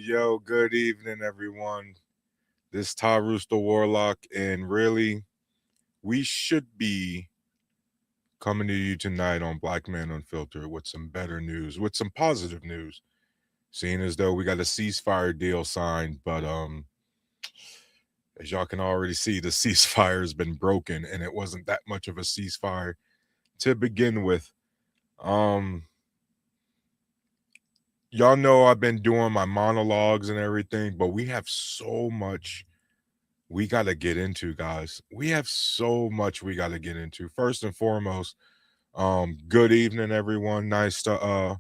yo, good evening, everyone. This Tyrus the Warlock, and really, we should be coming to you tonight on Black Man Unfiltered with some better news, with some positive news. Seeing as though we got a ceasefire deal signed, but as y'all can already see, the ceasefire has been broken, and it wasn't that much of a ceasefire to begin with. Um, y'all know I've been doing my monologues and everything, but we have so much we got to get into, guys. We have so much we got to get into. First and foremost, good evening, everyone. Nice to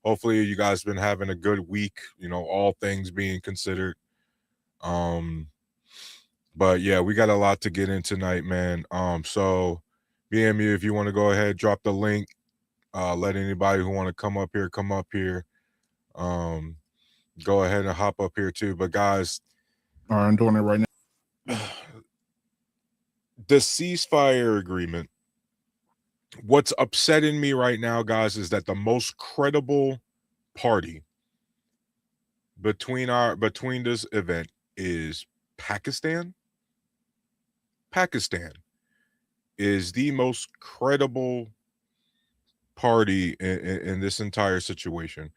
hopefully you guys been having a good week, all things being considered. Um but yeah, we got a lot to get in tonight, man. So BMU, if you want to go ahead, drop the link, let anybody who want to come up here. Um go ahead and hop up here too. But guys, All right, I'm doing it right now. the ceasefire agreement, what's upsetting me right now, guys, is that the most credible party between this event is Pakistan. Pakistan is the most credible party in this entire situation.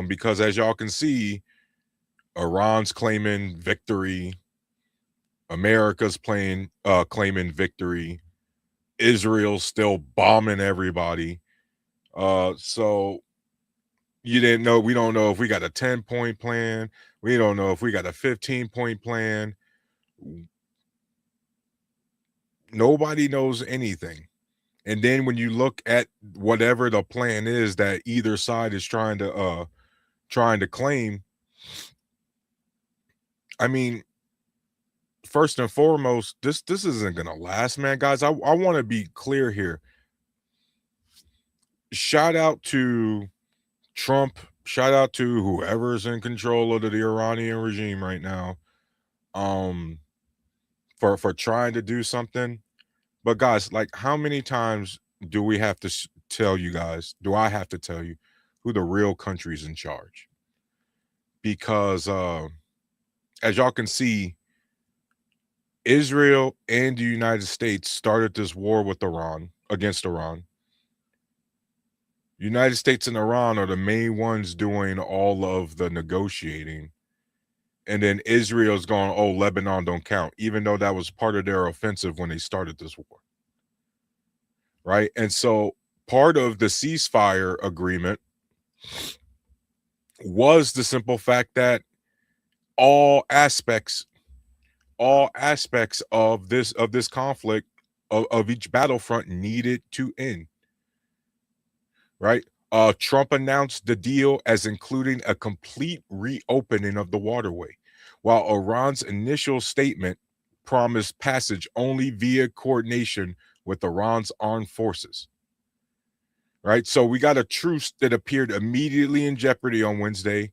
Because as y'all can see, Iran's claiming victory, America's claiming victory, Israel's still bombing everybody. So we don't know if we got a 10-point plan. We don't know if we got a 15-point plan. Nobody knows anything. And then when you look at whatever the plan is that either side is trying to claim, I mean, first and foremost, this isn't gonna last, man. Guys, I want to be clear here. Shout out to Trump, shout out to whoever's in control of the Iranian regime right now, for trying to do something. But guys, like, how many times do we have to tell you guys? Do I have to tell you who the real country's in charge? Because as y'all can see, Israel and the United States started this war with Iran, against Iran. United States and Iran are the main ones doing all of the negotiating. And then Israel's going, oh, Lebanon don't count, even though that was part of their offensive when they started this war. Right? And so part of the ceasefire agreement was the simple fact that all aspects of this conflict, of each battlefront, needed to end. Right? Trump announced the deal as including a complete reopening of the waterway, while Iran's initial statement promised passage only via coordination with Iran's armed forces. Right? So we got a truce that appeared immediately in jeopardy on Wednesday,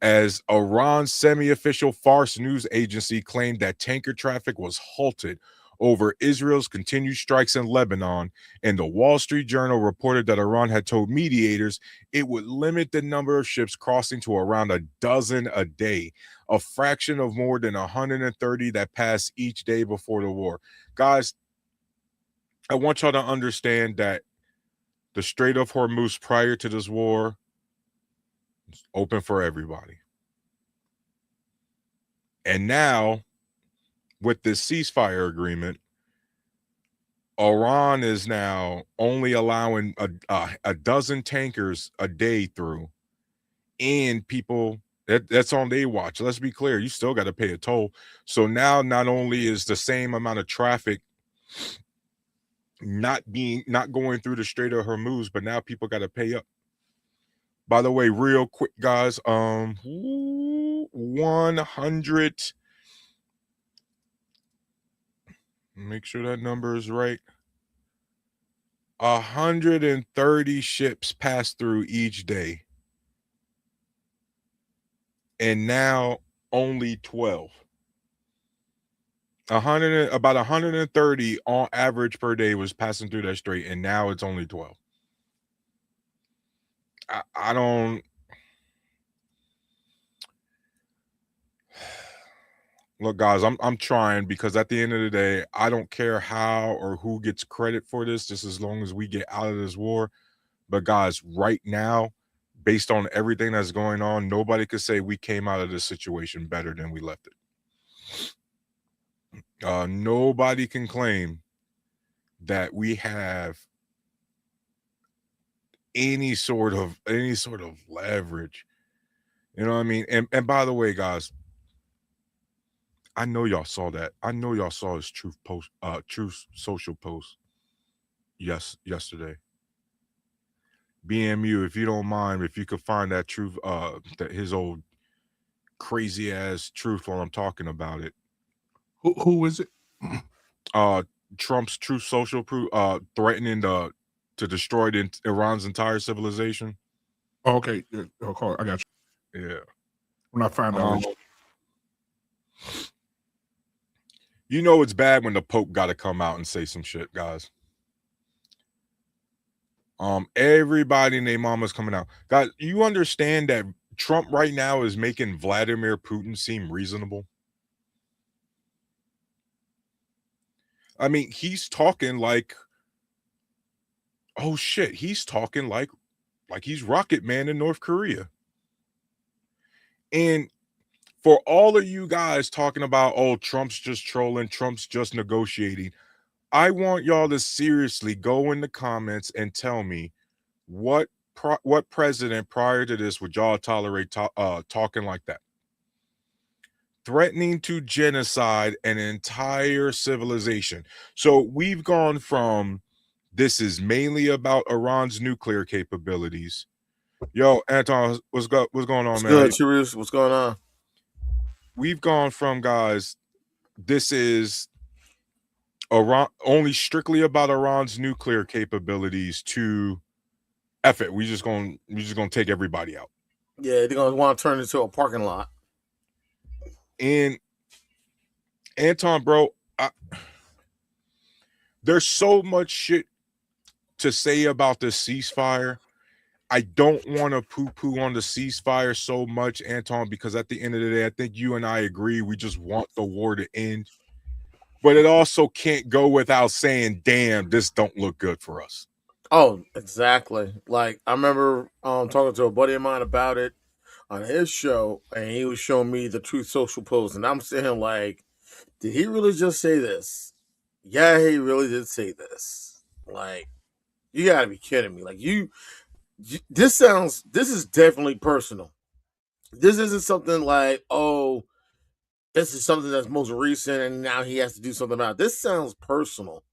as Iran's semi-official Fars news agency claimed that tanker traffic was halted over Israel's continued strikes in Lebanon, and the Wall Street Journal reported that Iran had told mediators it would limit the number of ships crossing to around a dozen a day, a fraction of more than 130 that passed each day before the war. Guys, I want y'all to understand that the Strait of Hormuz prior to this war was open for everybody. And now, with this ceasefire agreement, Iran is now only allowing a dozen tankers a day through, and people that's on their watch. Let's be clear, you still got to pay a toll. So now, not only is the same amount of traffic not going through the Strait of Hormuz, but now people got to pay up. By the way, real quick, guys, 100. Make sure that number is right. 130 ships pass through each day, and now only 12. About 130 on average per day was passing through that strait, and now it's only 12. I don't. Look, guys, I'm trying, because at the end of the day, I don't care how or who gets credit for this, just as long as we get out of this war. But guys, right now, based on everything that's going on, nobody could say we came out of this situation better than we left it. Nobody can claim that we have any sort of leverage. You know what I mean? And by the way, guys, I know y'all saw that. I know y'all saw his truth social post yesterday. BMU, if you don't mind, if you could find that truth, that his old crazy ass truth while I'm talking about it. Who is it? Trump's Truth Social proof, threatening to destroy Iran's entire civilization. Oh, okay, yeah, I got you. Yeah. When I find out, you know it's bad when the Pope got to come out and say some shit, guys. Everybody and their mama's coming out. Guys, you understand that Trump right now is making Vladimir Putin seem reasonable? I mean, he's talking like, oh shit, he's talking like he's Rocket Man in North Korea. And for all of you guys talking about, oh, Trump's just trolling, Trump's just negotiating, I want y'all to seriously go in the comments and tell me what president prior to this would y'all tolerate talking like that? Threatening to genocide an entire civilization. So we've gone from, this is mainly about Iran's nuclear capabilities. Yo, Anton, what's going on, man? Good, Chirus. What's going on? We've gone from, guys, this is Iran only strictly about Iran's nuclear capabilities, to F it. We're just gonna take everybody out. Yeah, they're gonna want to turn it into a parking lot. And Anton, bro, there's so much shit to say about the ceasefire. I don't want to poo-poo on the ceasefire so much, Anton, because at the end of the day, I think you and I agree we just want the war to end. But it also can't go without saying, damn, this don't look good for us. Oh, exactly. Like, I remember talking to a buddy of mine about it on his show, and he was showing me the Truth Social post, and I'm saying, like, did he really just say this? Yeah, he really did say this. Like, you gotta be kidding me. Like, this is definitely personal. This isn't something like, oh, this is something that's most recent and now he has to do something about it. This sounds personal.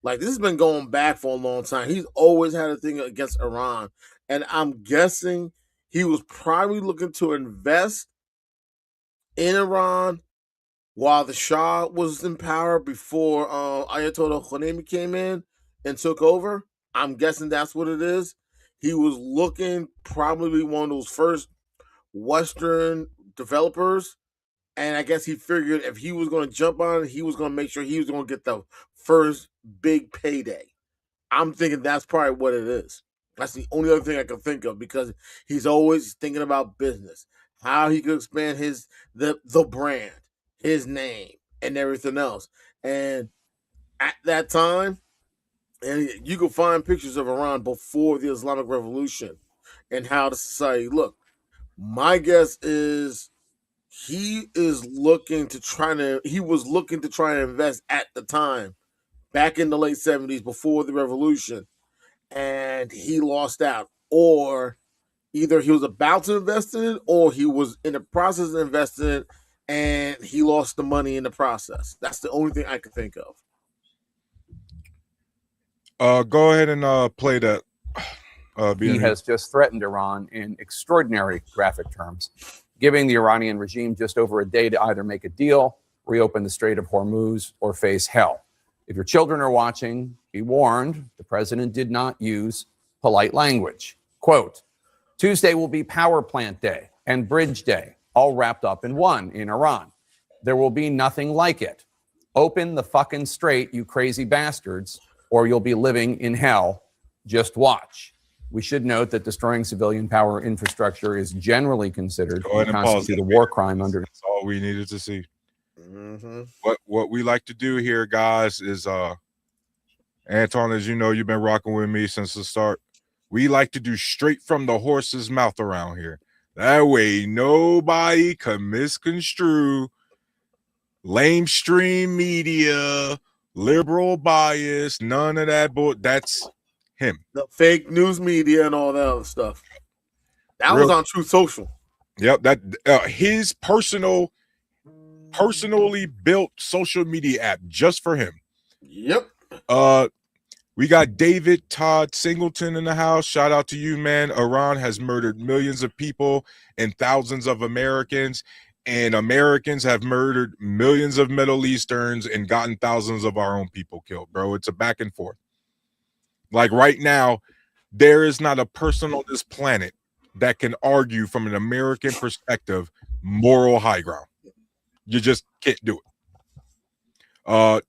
Like, this has been going back for a long time. He's always had a thing against Iran. And I'm guessing he was probably looking to invest in Iran while the Shah was in power before Ayatollah Khomeini came in and took over. I'm guessing that's what it is. He was looking probably one of those first Western developers. And I guess he figured if he was going to jump on it, he was going to make sure he was going to get the first big payday. I'm thinking that's probably what it is. That's the only other thing I can think of, because he's always thinking about business, how he could expand the brand, his name, and everything else. And at that time, and you can find pictures of Iran before the Islamic Revolution and how the society looked. My guess is he was looking to try to invest at the time, back in the late 70s before the revolution, and he lost out. Or either he was about to invest in it, or he was in the process of investing in it and he lost the money in the process. That's the only thing I can think of. Go ahead and play that. He has just threatened Iran in extraordinary graphic terms, giving the Iranian regime just over a day to either make a deal, reopen the Strait of Hormuz, or face hell. If your children are watching, be warned, the president did not use polite language. Quote, Tuesday will be Power Plant Day and Bridge Day, all wrapped up in one in Iran. There will be nothing like it. Open the fucking strait, you crazy bastards, or you'll be living in hell. Just watch. We should note that destroying civilian power infrastructure is generally considered to constitute a war crime under. That's all we needed to see. Mm-hmm. What we like to do here, guys, is Anton, as you know, you've been rocking with me since the start. We like to do straight from the horse's mouth around here. That way, nobody can misconstrue lamestream media, liberal bias, none of that. That's him. The fake news media and all that other stuff. That was on Truth Social. Yep, that his personally built social media app just for him. Yep. We got David Todd Singleton in the house. Shout out to you, man. Iran has murdered millions of people and thousands of Americans, and Americans have murdered millions of Middle Easterns and gotten thousands of our own people killed, bro. It's a back and forth. Like right now, there is not a person on this planet that can argue from an American perspective moral high ground. You just can't do it.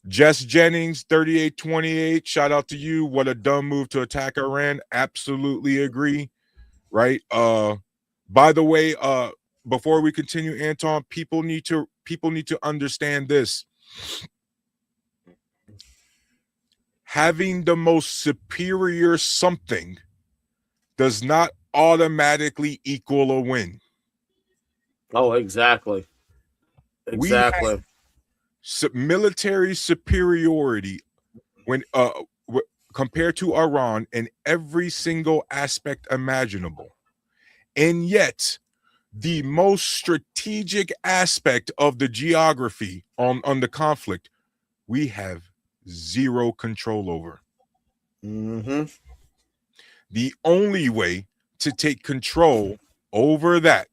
Jess Jennings, 3828. Shout out to you. What a dumb move to attack Iran. Absolutely agree. Right. By the way, before we continue, Anton, people need to understand this. Having the most superior something does not automatically equal a win. Oh, exactly. Exactly. Military superiority when compared to Iran in every single aspect imaginable, and yet the most strategic aspect of the geography on the conflict we have zero control over. Mm-hmm. The only way to take control over that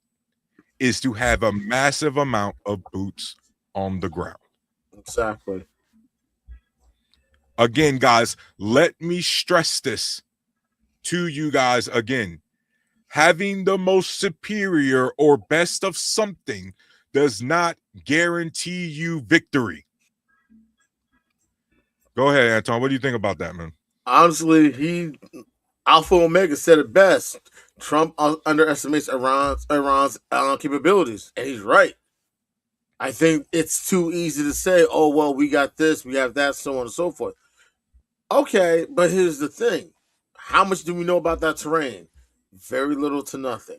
is to have a massive amount of boots on the ground. Exactly. Again, guys, let me stress this to you guys again. Having the most superior or best of something does not guarantee you victory. Go ahead, Anton. What do you think about that, man? Honestly, Alpha Omega said it best. Trump underestimates Iran's capabilities, and he's right. I think it's too easy to say, oh, well, we got this, we have that, so on and so forth. Okay, but here's the thing. How much do we know about that terrain? Very little to nothing.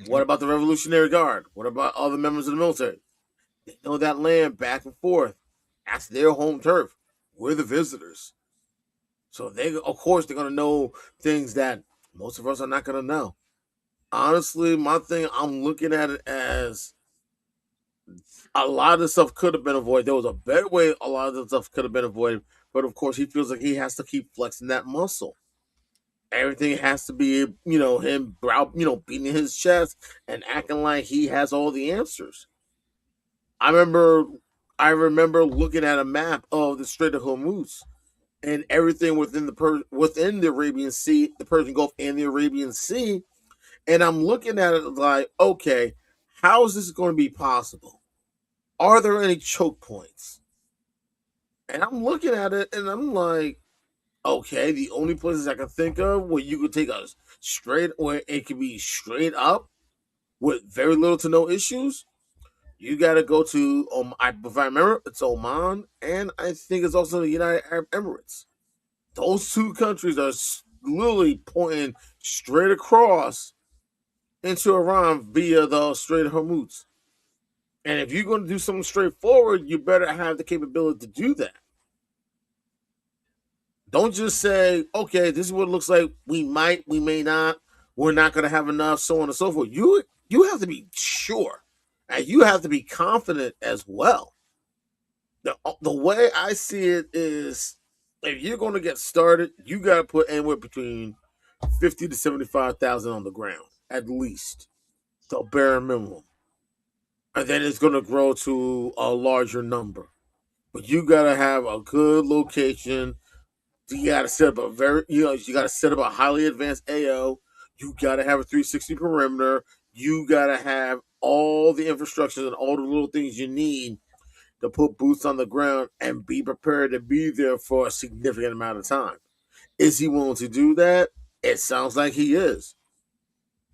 Mm-hmm. What about the Revolutionary Guard? What about other members of the military? They know that land back and forth. That's their home turf. We're the visitors. So of course, they're going to know things that most of us are not going to know. Honestly, my thing, I'm looking at it as a lot of the stuff could have been avoided. There was a better way a lot of the stuff could have been avoided. But of course, he feels like he has to keep flexing that muscle. Everything has to be, him beating his chest and acting like he has all the answers. I remember looking at a map of the Strait of Hormuz and everything within the Arabian Sea, the Persian Gulf, and the Arabian Sea, and I'm looking at it like, okay, how is this going to be possible? Are there any choke points? And I'm looking at it, and I'm like, okay, the only places I can think of where you could take where it could be straight up with very little to no issues, you got to go to, if I remember, it's Oman, and I think it's also the United Arab Emirates. Those two countries are literally pointing straight across into Iran via the Strait of Hormuz. And if you're going to do something straightforward, you better have the capability to do that. Don't just say, okay, this is what it looks like. We might, we may not. We're not going to have enough, so on and so forth. You have to be sure. And you have to be confident as well. The way I see it is, if you're going to get started, you got to put anywhere between 50 to 75,000 on the ground, at least, the bare minimum. And then it's going to grow to a larger number. But you got to have a good location. You got to set up you got to set up a highly advanced AO. You got to have a 360 perimeter. You got to have all the infrastructure and all the little things you need to put boots on the ground and be prepared to be there for a significant amount of time. Is he willing to do that? It sounds like he is.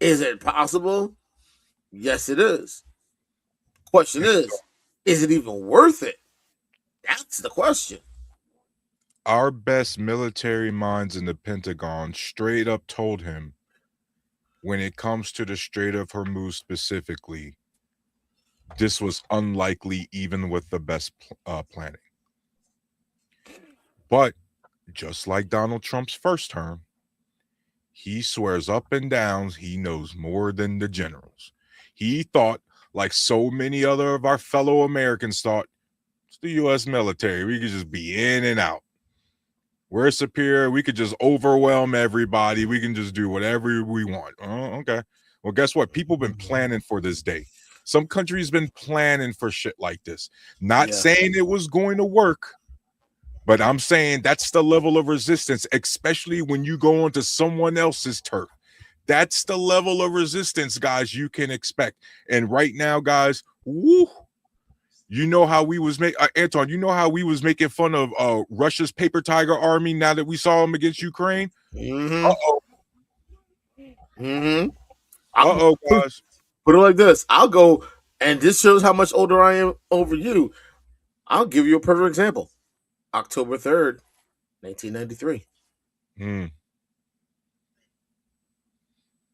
Is it possible? Yes, it is. Question is it even worth it? That's the question. Our best military minds in the Pentagon straight up told him, when it comes to the Strait of Hormuz specifically, this was unlikely even with the best planning. But just like Donald Trump's first term, he swears up and down he knows more than the generals. He thought, like so many other of our fellow Americans thought, it's the U.S. military. We could just be in and out. We're superior. We could just overwhelm everybody. We can just do whatever we want. Oh, okay. Well, guess what? People have been planning for this day. Some countries been planning for shit like this. Not saying it was going to work, but I'm saying that's the level of resistance, especially when you go onto someone else's turf. That's the level of resistance, guys, you can expect. And right now, guys, woo, you know how we was Anton, you know how we was making fun of Russia's paper tiger army now that we saw them against Ukraine? Uh-oh. Uh-oh, guys. Put it like this. I'll go, and this shows how much older I am over you. I'll give you a perfect example. October 3rd, 1993.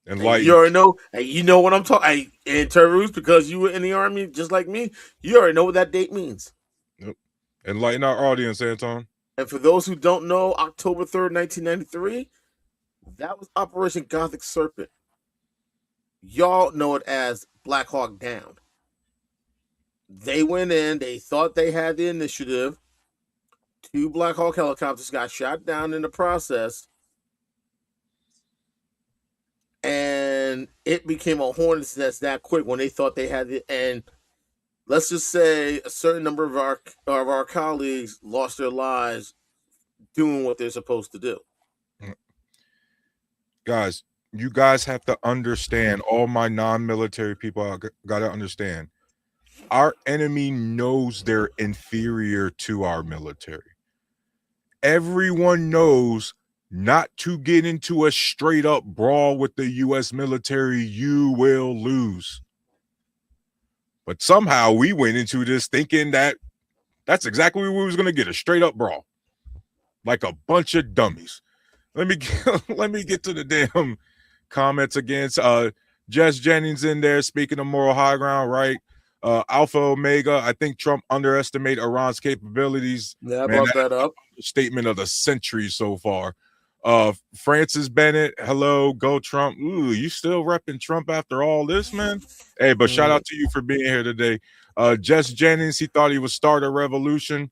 And like you already know, you know what I'm talking. In Terrus, because you were in the army just like me, you already know what that date means. Yep. Enlighten our audience, Anton. And for those who don't know, October 3rd, 1993, that was Operation Gothic Serpent. Y'all know it as Black Hawk Down. They went in, they thought they had the initiative. 2 Black Hawk helicopters got shot down in the process. And it became a hornet's nest that quick when they thought they had it. And let's just say a certain number of our colleagues lost their lives doing what they're supposed to do. Guys, you guys have to understand, all my non-military people got to understand, our enemy knows they're inferior to our military. Everyone knows not to get into a straight up brawl with the U.S. military. You will lose. But somehow we went into this thinking that that's exactly what we was going to get, a straight up brawl. Like a bunch of dummies. Let me get to the damn comments again. Jess Jennings in there speaking of moral high ground, right? Alpha Omega, I think Trump underestimated Iran's capabilities. Yeah, I brought that up. Statement of the century so far. Francis Bennett, hello, go Trump. Ooh, you still repping Trump after all this, man? Hey, but shout out to you for being here today. Jess Jennings, he thought he would start a revolution.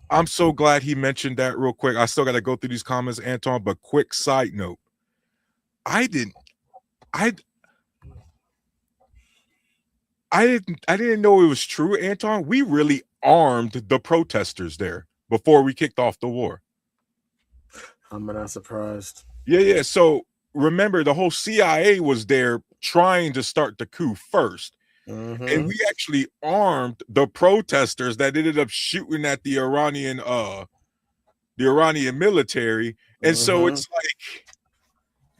I'm so glad he mentioned that real quick. I still got to go through these comments, Anton, but quick side note. I didn't know it was true, Anton. We really armed the protesters there before we kicked off the war. I'm not surprised. Yeah. So remember, the whole CIA was there trying to start the coup first. And we actually armed the protesters that ended up shooting at the Iranian military. And so it's like,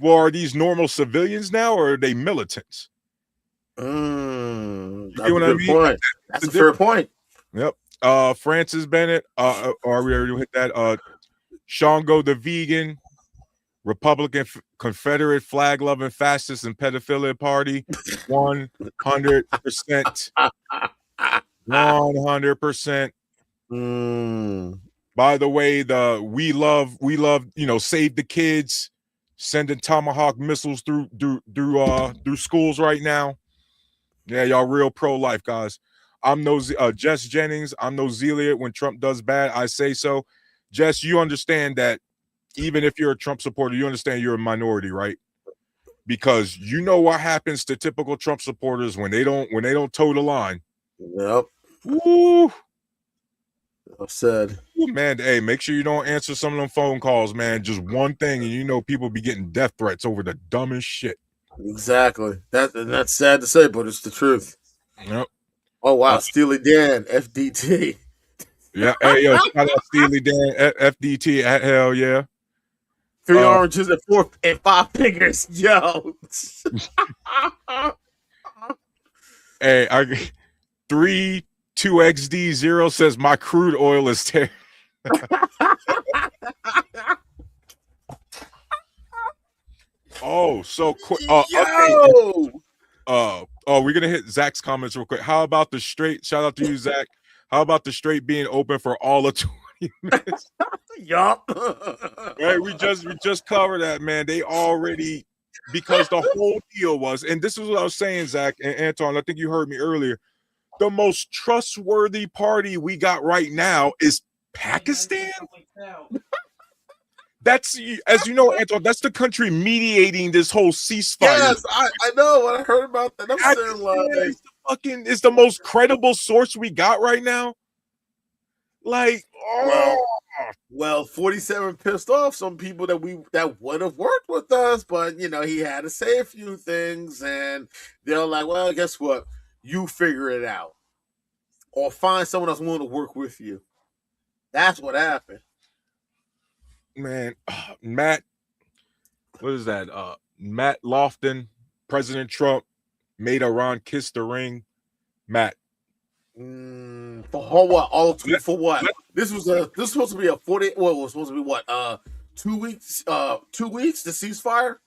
well, are these normal civilians now, or are they militants? That's a good point. That's a fair point. Yep. Francis Bennett, or we already hit that. Shango the vegan, Republican Confederate flag loving fascist and pedophilia party, 100%. 100%. By the way, we love, save the kids, sending Tomahawk missiles through schools right now. Yeah, y'all real pro-life, guys. I'm no Jess Jennings. I'm no zealot. When Trump does bad, I say so. Jess, you understand that even if you're a Trump supporter, you understand you're a minority, right? Because you know what happens to typical Trump supporters when they don't toe the line. Yep. Woo. Upset. Ooh, man, hey, make sure you don't answer some of them phone calls, man. Just one thing, and people be getting death threats over the dumbest shit. Exactly. That's sad to say, but it's the truth. Yep. Oh wow, Steely Dan, FDT. Yeah, hey yo, shout out Steely Dan, FDT. Hell yeah. 3 oranges and 5 fingers, yo. Hey, 32XD0 says my crude oil is terrible. Oh, so quick. Okay. We're gonna hit Zach's comments real quick. How about the straight? Shout out to you, Zach. How about the straight being open for all of 20 minutes? Yup. Right, we just covered that, man. They already, because the whole deal was, and this is what I was saying, Zach and Anton. I think you heard me earlier. The most trustworthy party we got right now is Pakistan. That's, as you know, Anton, that's the country mediating this whole ceasefire. Yes, I know. When I heard about that, I'm saying like, is the most credible source we got right now. Like, well, 47 pissed off some people that would have worked with us, but you know, he had to say a few things, and they're like, well, guess what? You figure it out, or find someone else willing to work with you. That's what happened. Man, Matt, what is that? Matt Lofton, President Trump made Iran kiss the ring. Matt, for what? For what? This was supposed to be a 40. What was supposed to be what? 2 weeks. 2 weeks. The ceasefire.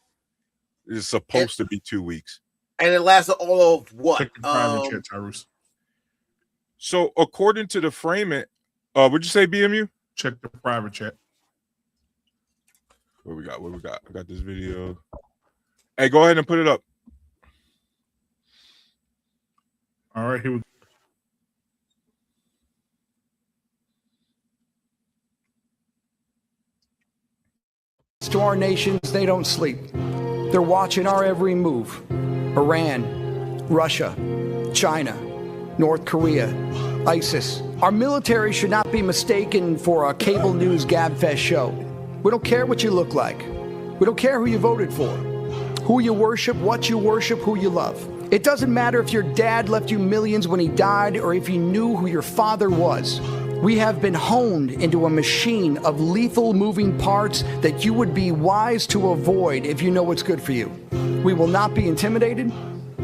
It's supposed to be 2 weeks, and it lasted all of what? Check the private chat, Tyrus. So according to the framing, would you say BMU? Check the private chat. What we got? I got this video. Hey, go ahead and put it up. All right, here we go. To our nations, they don't sleep. They're watching our every move. Iran, Russia, China, North Korea, ISIS. Our military should not be mistaken for a cable news gabfest show. We don't care what you look like. We don't care who you voted for, who you worship, what you worship, who you love. It doesn't matter if your dad left you millions when he died or if you knew who your father was. We have been honed into a machine of lethal moving parts that you would be wise to avoid if you know what's good for you. We will not be intimidated.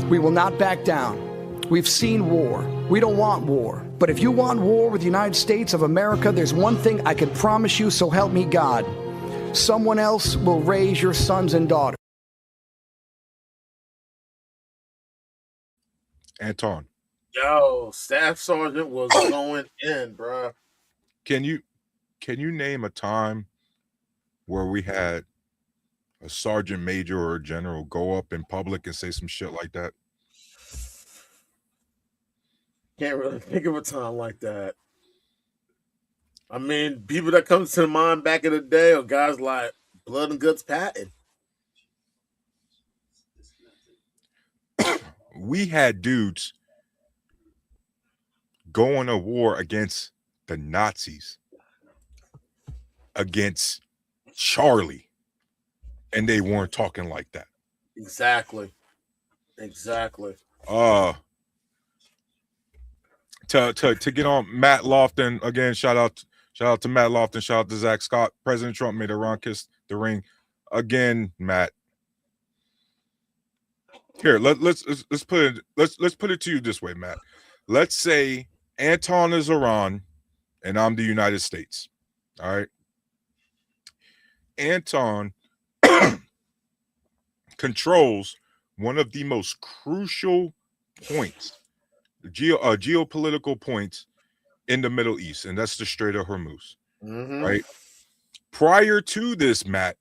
We will not back down. We've seen war. We don't want war. But if you want war with the United States of America, there's one thing I can promise you, so help me God. Someone else will raise your sons and daughters. Anton. Yo, Staff Sergeant was going in, bro. Can you name a time where we had a sergeant major or a general go up in public and say some shit like that? Can't really think of a time like that. I mean, people that come to mind back in the day are guys like Blood and Guts Patton. We had dudes going to war against the Nazis, against Charlie, and they weren't talking like that. Exactly. To get on Matt Lofton again, shout out to Matt Lofton, shout out to Zach Scott. President Trump made Iran kiss the ring again. Matt, here let's put it to you this way, Matt. Let's say Anton is Iran and I'm the United States. All right, Anton controls one of the most crucial points, geopolitical points in the Middle East, and that's the Strait of Hormuz. Right? Prior to this, Matt,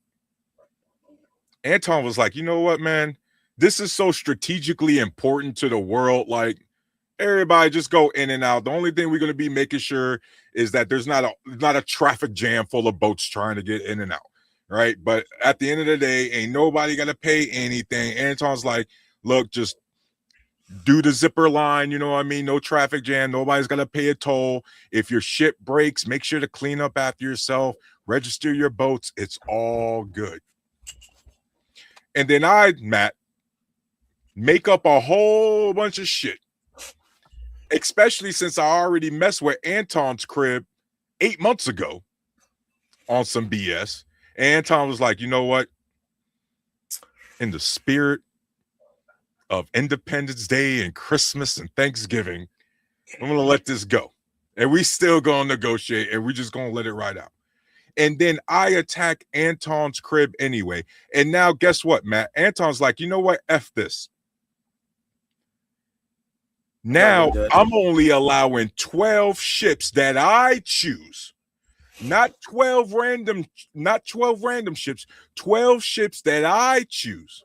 Anton was like, you know what, man? This is so strategically important to the world. Like, everybody just go in and out. The only thing we're going to be making sure is that there's not a traffic jam full of boats trying to get in and out. Right? But at the end of the day, ain't nobody got to pay anything. Anton's like, look, just do the zipper line, you know what I mean? No traffic jam. Nobody's got to pay a toll. If your ship breaks, make sure to clean up after yourself. Register your boats. It's all good. And then Matt, make up a whole bunch of shit. Especially since I already messed with Anton's crib 8 months ago on some BS. And Anton was like, you know what? In the spirit of Independence Day and Christmas and Thanksgiving. I'm going to let this go. And we still going to negotiate, and we just going to let it ride out. And then I attack Anton's crib anyway. And now guess what, Matt? Anton's like, you know what? F this. Now I'm only allowing 12 ships that I choose. Not 12 random ships. 12 ships that I choose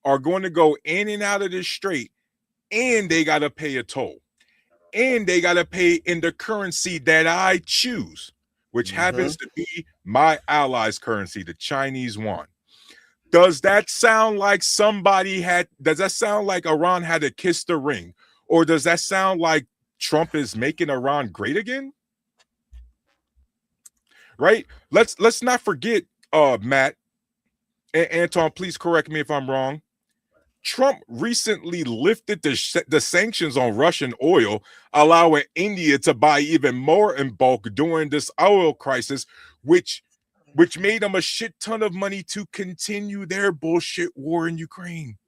are going to go in and out of this strait, and they got to pay a toll. And they got to pay in the currency that I choose, which happens to be my allies' currency, the Chinese yuan. Does that sound like does that sound like Iran had to kiss the ring? Or does that sound like Trump is making Iran great again? Right? Let's not forget, Matt, and Anton, please correct me if I'm wrong. Trump recently lifted the sanctions on Russian oil, allowing India to buy even more in bulk during this oil crisis, which made them a shit ton of money to continue their bullshit war in Ukraine.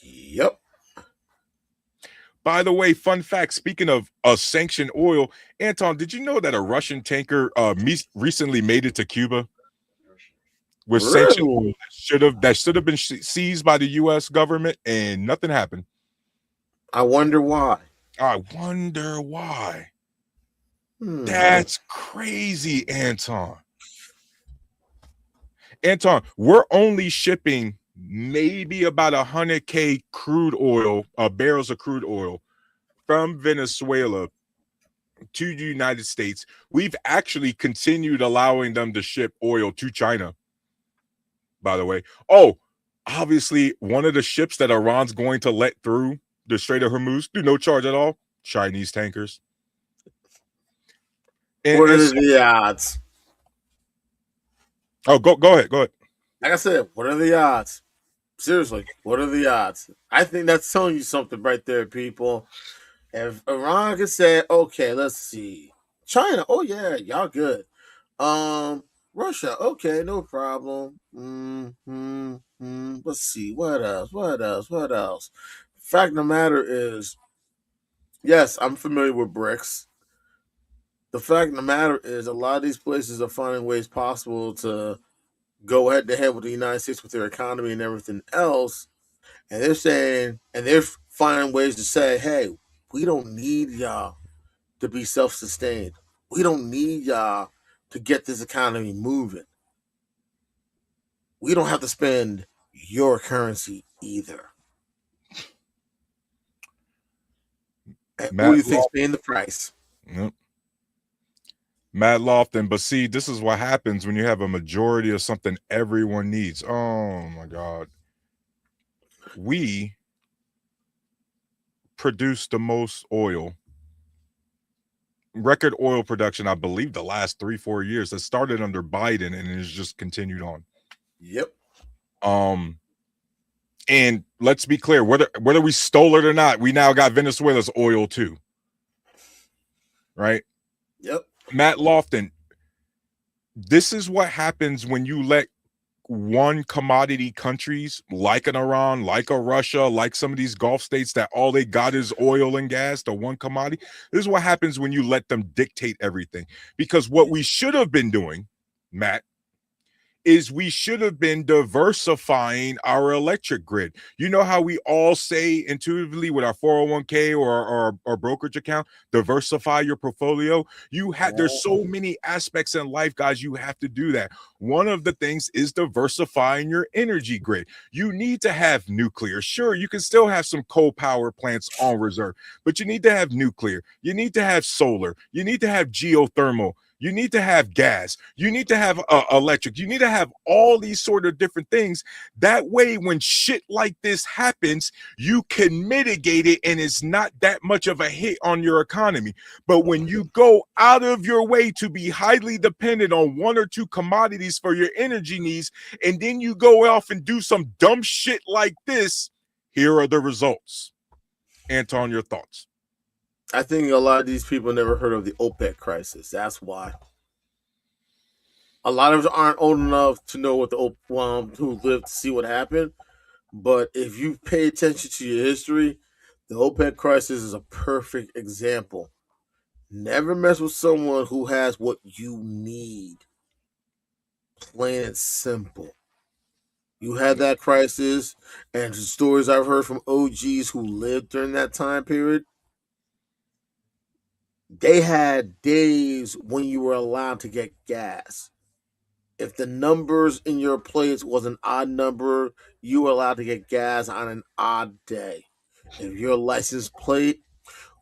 Yep. By the way, fun fact, speaking of sanctioned oil, Anton, did you know that a Russian tanker recently made it to Cuba with sanctioned oil that should have been seized by the U.S. government, and nothing happened? I wonder why. That's crazy, Anton. Anton, we're only shipping maybe about 100K barrels of crude oil from Venezuela to the United States. We've actually continued allowing them to ship oil to China, by the way. Oh, obviously, one of the ships that Iran's going to let through the Strait of Hormuz, do no charge at all, Chinese tankers. What are the odds? Oh, go ahead. Like I said, what are the odds? Seriously, what are the odds? I think that's telling you something right there, people. If Iran could say, okay, let's see. China, oh yeah, y'all good. Russia, okay, no problem. Let's see, what else? Fact of the matter is, yes, I'm familiar with BRICS. The fact of the matter is, a lot of these places are finding ways possible to go head to head with the United States with their economy and everything else. And they're saying, and they're finding ways to say, hey, we don't need y'all to be self-sustained. We don't need y'all to get this economy moving. We don't have to spend your currency either. And who do you think's paying the price? Yep. Matt Lofton, but see, this is what happens when you have a majority of something everyone needs. Oh my God. We produce the most oil, record oil production, I believe, the last 3-4 years. That started under Biden and has just continued on. Yep. And let's be clear, whether we stole it or not, we now got Venezuela's oil too. Right? Yep. Matt Lofton, this is what happens when you let one commodity countries like an Iran, like a Russia, like some of these Gulf states that all they got is oil and gas, the one commodity. This is what happens when you let them dictate everything. Because what we should have been doing, Matt, is we should have been diversifying our electric grid. You know how we all say intuitively with our 401k or our brokerage account, diversify your portfolio. There's so many aspects in life, guys, you have to do that. One of the things is diversifying your energy grid. You need to have nuclear. Sure, you can still have some coal power plants on reserve, but you need to have nuclear. You need to have solar. You need to have geothermal. You need to have gas. You need to have electric. You need to have all these sort of different things. That way, when shit like this happens, you can mitigate it and it's not that much of a hit on your economy. But when you go out of your way to be highly dependent on one or two commodities for your energy needs, and then you go off and do some dumb shit like this, here are the results. Anton, your thoughts? I think a lot of these people never heard of the OPEC crisis. That's why. A lot of us aren't old enough to know what who lived to see what happened. But if you pay attention to your history, the OPEC crisis is a perfect example. Never mess with someone who has what you need. Plain and simple. You had that crisis, and the stories I've heard from OGs who lived during that time period, they had days when you were allowed to get gas. If the numbers in your plates was an odd number, you were allowed to get gas on an odd day. If your license plate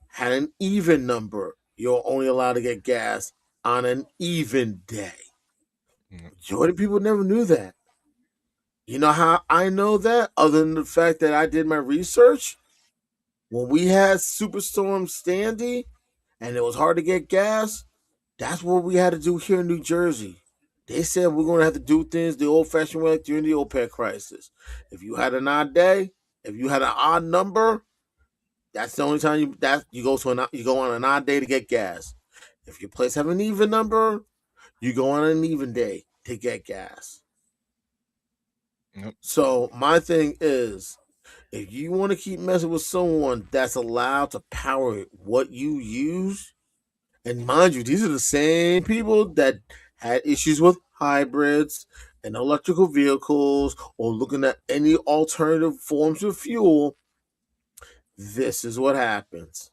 had an even number, you're only allowed to get gas on an even day. Majority of people never knew that. You know how I know that? Other than the fact that I did my research? When we had Superstorm Sandy and it was hard to get gas, that's what we had to do here in New Jersey. They said we're going to have to do things the old-fashioned way during the OPEC crisis. If you had an odd day, if you had an odd number, that's the only time you go on an odd day to get gas. If your place have an even number, you go on an even day to get gas. Yep. So my thing is, if you want to keep messing with someone that's allowed to power what you use, and mind you, these are the same people that had issues with hybrids and electrical vehicles or looking at any alternative forms of fuel, this is what happens.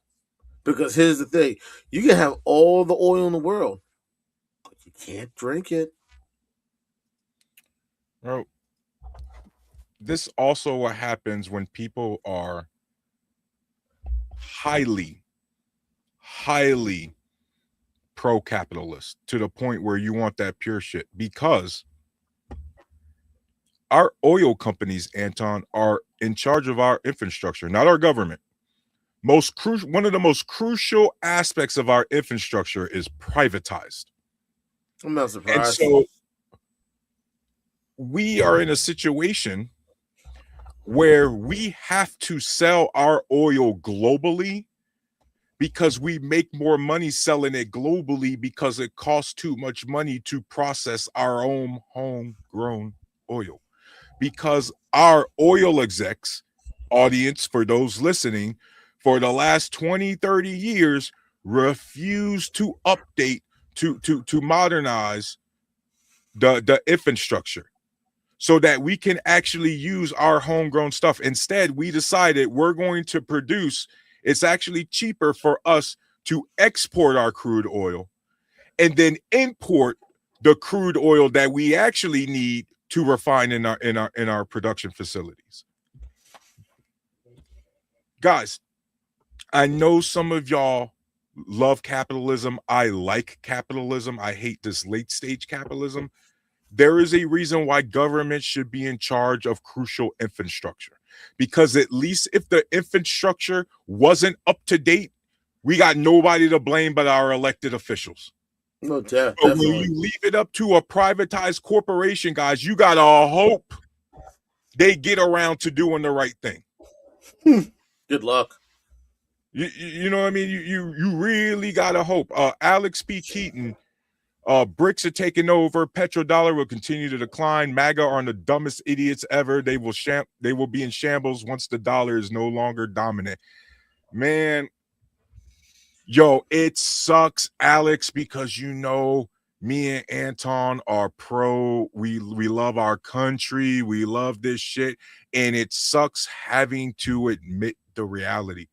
Because here's the thing, you can have all the oil in the world, but you can't drink it. Bro, this also what happens when people are highly pro-capitalist to the point where you want that pure shit, because our oil companies, Anton, are in charge of our infrastructure, not our government. One of the most crucial aspects of our infrastructure is privatized. I'm not surprised. And so we are in a situation where we have to sell our oil globally because we make more money selling it globally because it costs too much money to process our own homegrown oil. Because our oil execs, audience, for those listening, for the last 20, 30 years, refuse to update, to modernize the infrastructure so that we can actually use our homegrown stuff. Instead, we decided we're going to produce. It's actually cheaper for us to export our crude oil and then import the crude oil that we actually need to refine in our production facilities. Guys, I know some of y'all love capitalism. I like capitalism. I hate this late stage capitalism. There is a reason why government should be in charge of crucial infrastructure, because at least if the infrastructure wasn't up to date, we got nobody to blame but our elected officials. No, but when you leave it up to a privatized corporation, guys, you gotta hope they get around to doing the right thing. Good luck. You know what I mean? You really gotta hope. Alex P. Keaton, BRICS are taking over. Petrodollar will continue to decline. MAGA are the dumbest idiots ever. They will be in shambles once the dollar is no longer dominant. Man, yo, it sucks, Alex, because me and Anton are pro. We love our country. We love this shit, and it sucks having to admit the reality.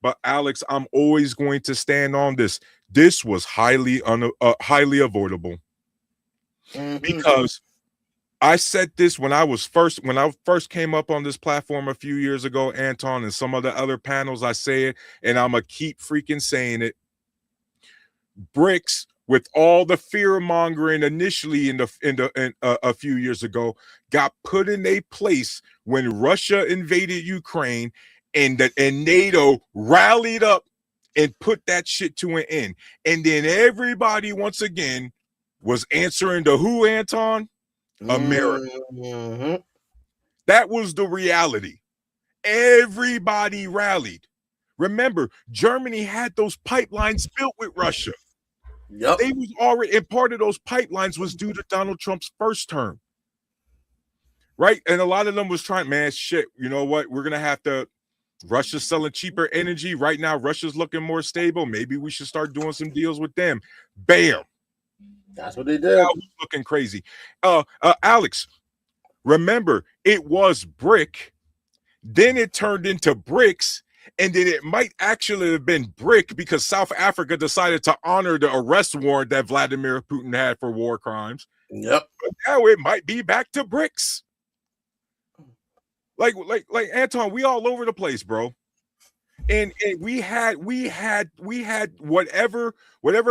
But Alex, I'm always going to stand on this. This was highly avoidable, because I said this when I first came up on this platform a few years ago, Anton, and some of the other panels. I say it, and I'm gonna keep freaking saying it. BRICS, with all the fear mongering initially a few years ago, got put in a place when Russia invaded Ukraine, and NATO rallied up and put that shit to an end. And then everybody once again was answering to who, Anton? America. That was the reality. Everybody rallied. Remember, Germany had those pipelines built with Russia. Yep. They was already, and part of those pipelines was due to Donald Trump's first term. right? And a lot of them was trying, man, shit, you know what? We're gonna have to. Russia's selling cheaper energy right now. Russia's looking more stable. Maybe we should start doing some deals with them. Bam. That's what they did. Now we're looking crazy. Alex, remember it was BRIC, then it turned into BRICS, and then it might actually have been BRIC because South Africa decided to honor the arrest warrant that Vladimir Putin had for war crimes. Yep. But now it might be back to BRICS. Like Anton, we all over the place, bro. And we had whatever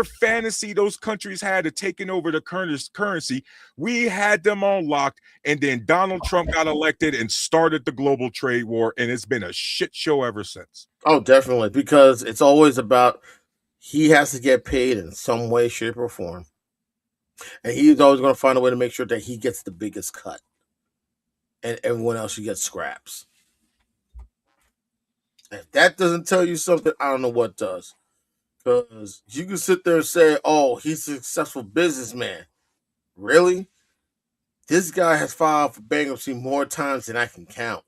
fantasy those countries had of taking over the currency, we had them on locked, and then Donald Trump got elected and started the global trade war, and it's been a shit show ever since. Oh, definitely, because it's always about he has to get paid in some way, shape, or form, and he's always going to find a way to make sure that he gets the biggest cut, and everyone else should get scraps. If that doesn't tell you something, I don't know what does. Because you can sit there and say, oh, he's a successful businessman. Really? This guy has filed for bankruptcy more times than I can count.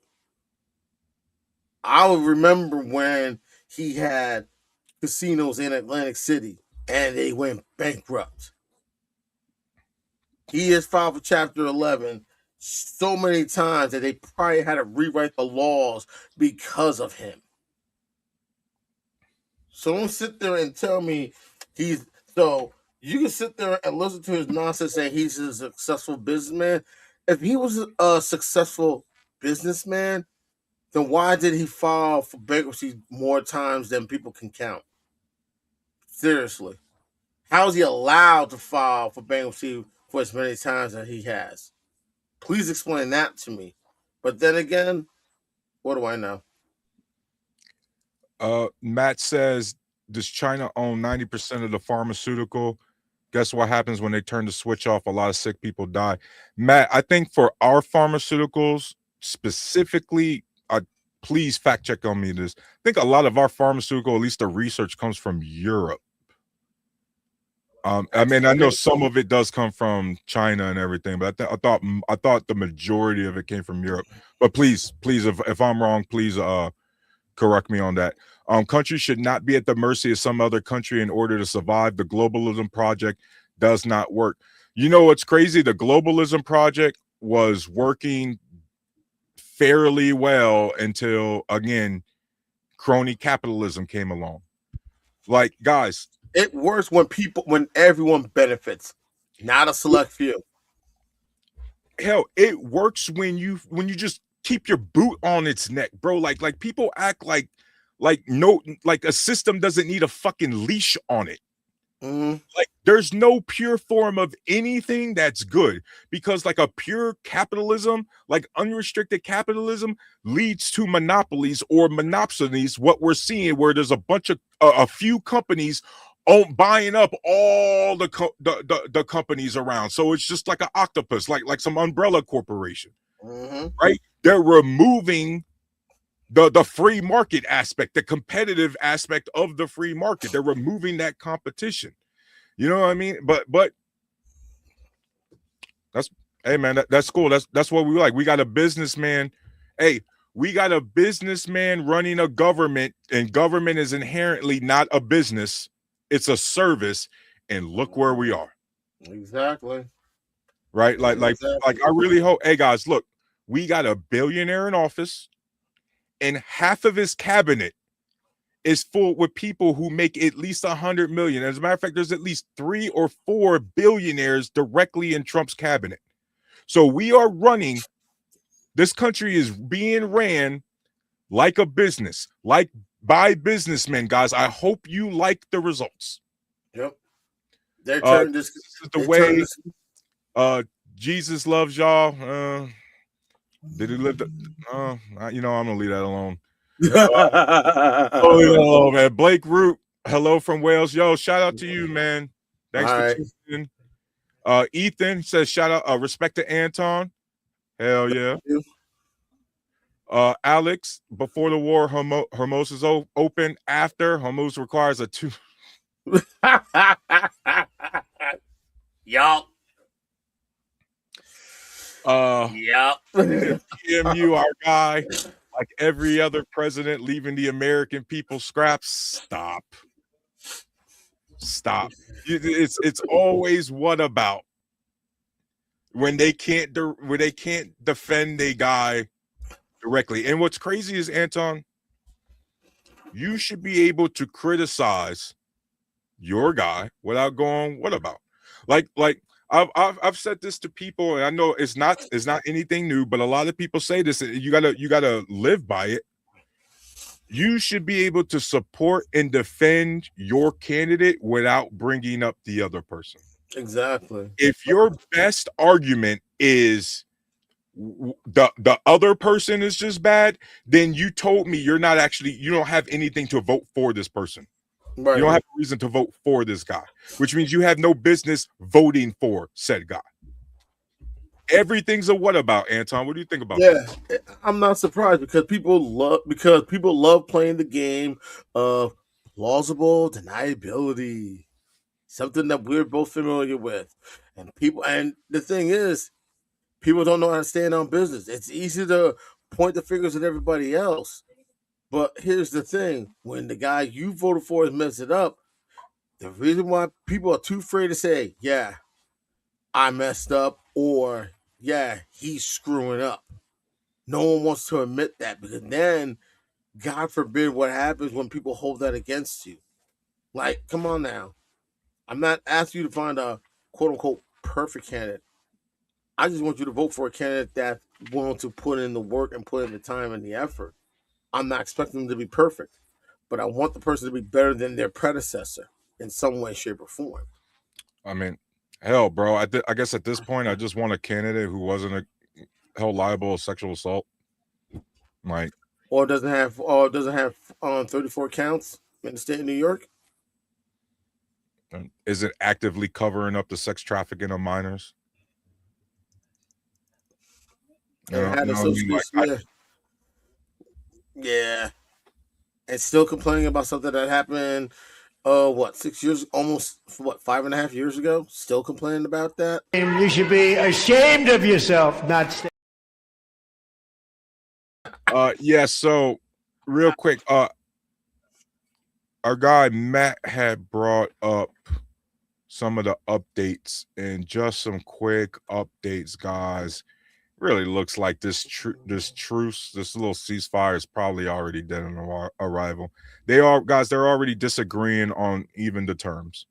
I would remember when he had casinos in Atlantic City and they went bankrupt. He has filed for Chapter 11 so many times that they probably had to rewrite the laws because of him. So don't sit there and tell me he's so you can sit there and listen to his nonsense saying he's a successful businessman. If he was a successful businessman, then why did he file for bankruptcy more times than people can count? Seriously. How is he allowed to file for bankruptcy for as many times as he has? Please explain that to me. But then again, what do I know? Matt says, does China own 90% of the pharmaceutical? Guess what happens when they turn the switch off? A lot of sick people die. Matt, I think for our pharmaceuticals specifically, please fact check on me this. I think a lot of our pharmaceutical, at least the research, comes from Europe. I mean, I know some of it does come from China and everything, but I thought the majority of it came from Europe. But please, if I'm wrong, please correct me on that. Countries should not be at the mercy of some other country in order to survive. The globalism project does not work. You know what's crazy? The globalism project was working fairly well until, again, crony capitalism came along. Like, guys, it works when everyone benefits, not a select few. Hell, it works when you just keep your boot on its neck, bro. Like people act like a system doesn't need a fucking leash on it. Like there's no pure form of anything that's good, because like a pure capitalism, like unrestricted capitalism, leads to monopolies or monopsonies. What we're seeing, where there's a few companies buying up all the companies around, so it's just like an octopus, like some umbrella corporation, right? They're removing the free market aspect, the competitive aspect of the free market. They're removing that competition. You know what I mean? But that's, hey man, that's cool. That's what we like. We got a businessman. Hey, we got a businessman running a government, and government is inherently not a business. It's a service, and look where we are. Exactly. Right? Like I really hope, hey guys, look, we got a billionaire in office, and half of his cabinet is full with people who make at least 100 million. As a matter of fact, there's at least 3 or 4 billionaires directly in Trump's cabinet. So we are running, this country is being ran like a business, like by businessmen, guys. I hope you like the results. Yep. They're turning this is the way Jesus loves y'all. Did he live I'm gonna leave that alone. Oh man, Blake Root, hello from Wales. Yo, shout out to you, man. Thanks for tuning in. Ethan says shout out, respect to Anton. Hell yeah. Alex, before the war, Hormuz is open. After, Hormuz requires a 2. Y'all. Yeah. TMU, our guy, like every other president, leaving the American people scraps. Stop. It's always what about when they can't defend a guy directly. And what's crazy is, Anton, you should be able to criticize your guy without going what about. Like I've said this to people, and I know it's not anything new, but a lot of people say this. You gotta live by it. You should be able to support and defend your candidate without bringing up the other person. Exactly. If your best argument is the other person is just bad, then you told me you don't have anything to vote for this person. Right. You don't have a reason to vote for this guy, which means you have no business voting for said guy. Everything's a what about, Anton? What do you think about that? I'm not surprised because people love playing the game of plausible deniability, something that we're both familiar with, and the thing is, people don't know how to stand on business. It's easy to point the fingers at everybody else, but here's the thing: when the guy you voted for has messed it up, the reason why people are too afraid to say, "Yeah, I messed up," or "Yeah, he's screwing up." No one wants to admit that because then, God forbid, what happens when people hold that against you. Like, come on now. I'm not asking you to find a quote-unquote perfect candidate. I just want you to vote for a candidate that's willing to put in the work and put in the time and the effort. I'm not expecting them to be perfect, but I want the person to be better than their predecessor in some way, shape, or form. I mean, hell, bro. I guess at this point, I just want a candidate who wasn't held liable of sexual assault, like, or doesn't have 34 counts in the state of New York. Is it actively covering up the sex trafficking of minors? Yeah, and still complaining about something that happened. 6 years, almost 5.5 years ago. Still complaining about that. You should be ashamed of yourself, not. Yeah. So, real quick, our guy Matt had brought up some of the updates, and just some quick updates, guys. Really looks like this truce, this little ceasefire is probably already dead on arrival. They're already disagreeing on even the terms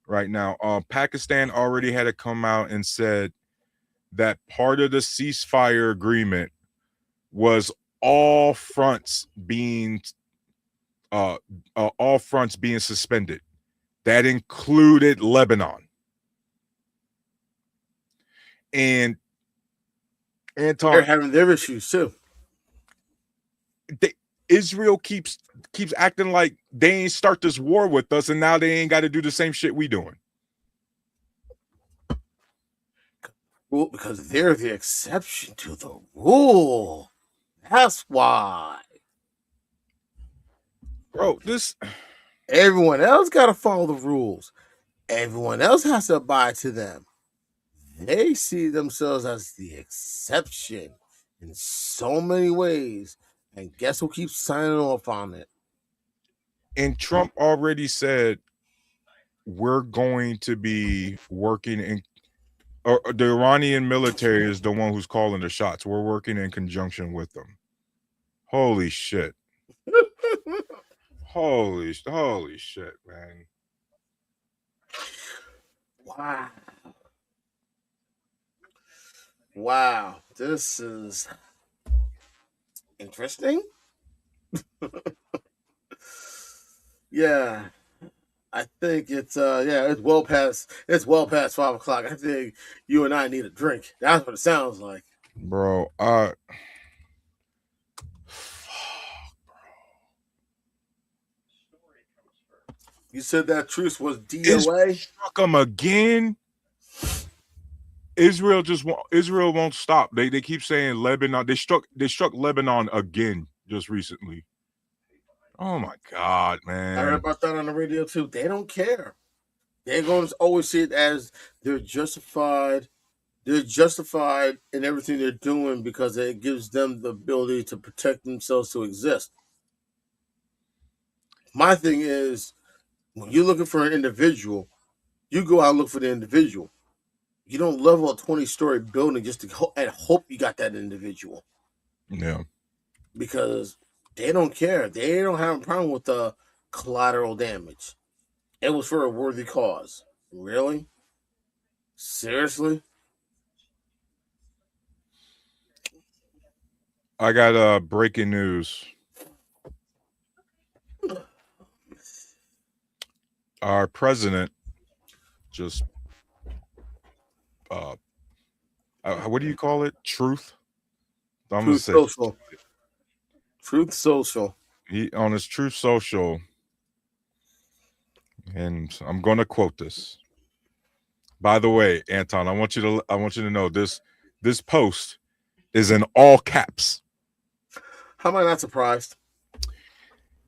right now. Pakistan already had to come out and said that part of the ceasefire agreement was all fronts being suspended. That included Lebanon. And Anton, they're having their issues too. Israel keeps acting like they ain't start this war with us, and now they ain't got to do the same shit we doing. Well, because they're the exception to the rule. That's why. Bro, everyone else got to follow the rules. Everyone else has to abide to them. They see themselves as the exception in so many ways. And guess who keeps signing off on it? And Trump already said we're going to be working in, or the Iranian military is the one who's calling the shots. We're working in conjunction with them. Holy shit. Holy shit, man. Wow. This is interesting. Yeah. I think it's well past 5 o'clock. I think you and I need a drink. That's what it sounds like. Bro, you said that truce was DOA? Struck them again. Israel won't stop. They keep saying Lebanon. They struck Lebanon again just recently. Oh my God, man. I heard about that on the radio too. They don't care. They're going to always see it as they're justified They're justified in everything they're doing because it gives them the ability to protect themselves to exist. My thing is, when you're looking for an individual, you go out and look for the individual. You don't level a 20-story building just to and hope you got that individual. Yeah. Because they don't care. They don't have a problem with the collateral damage. It was for a worthy cause. Really? Seriously? I got breaking news. Our president just what do you call it? Truth? Truth Social. Truth Social. He on his Truth Social, and I'm going to quote this. By the way, Anton, I want you to know this post is in all caps. How am I not surprised?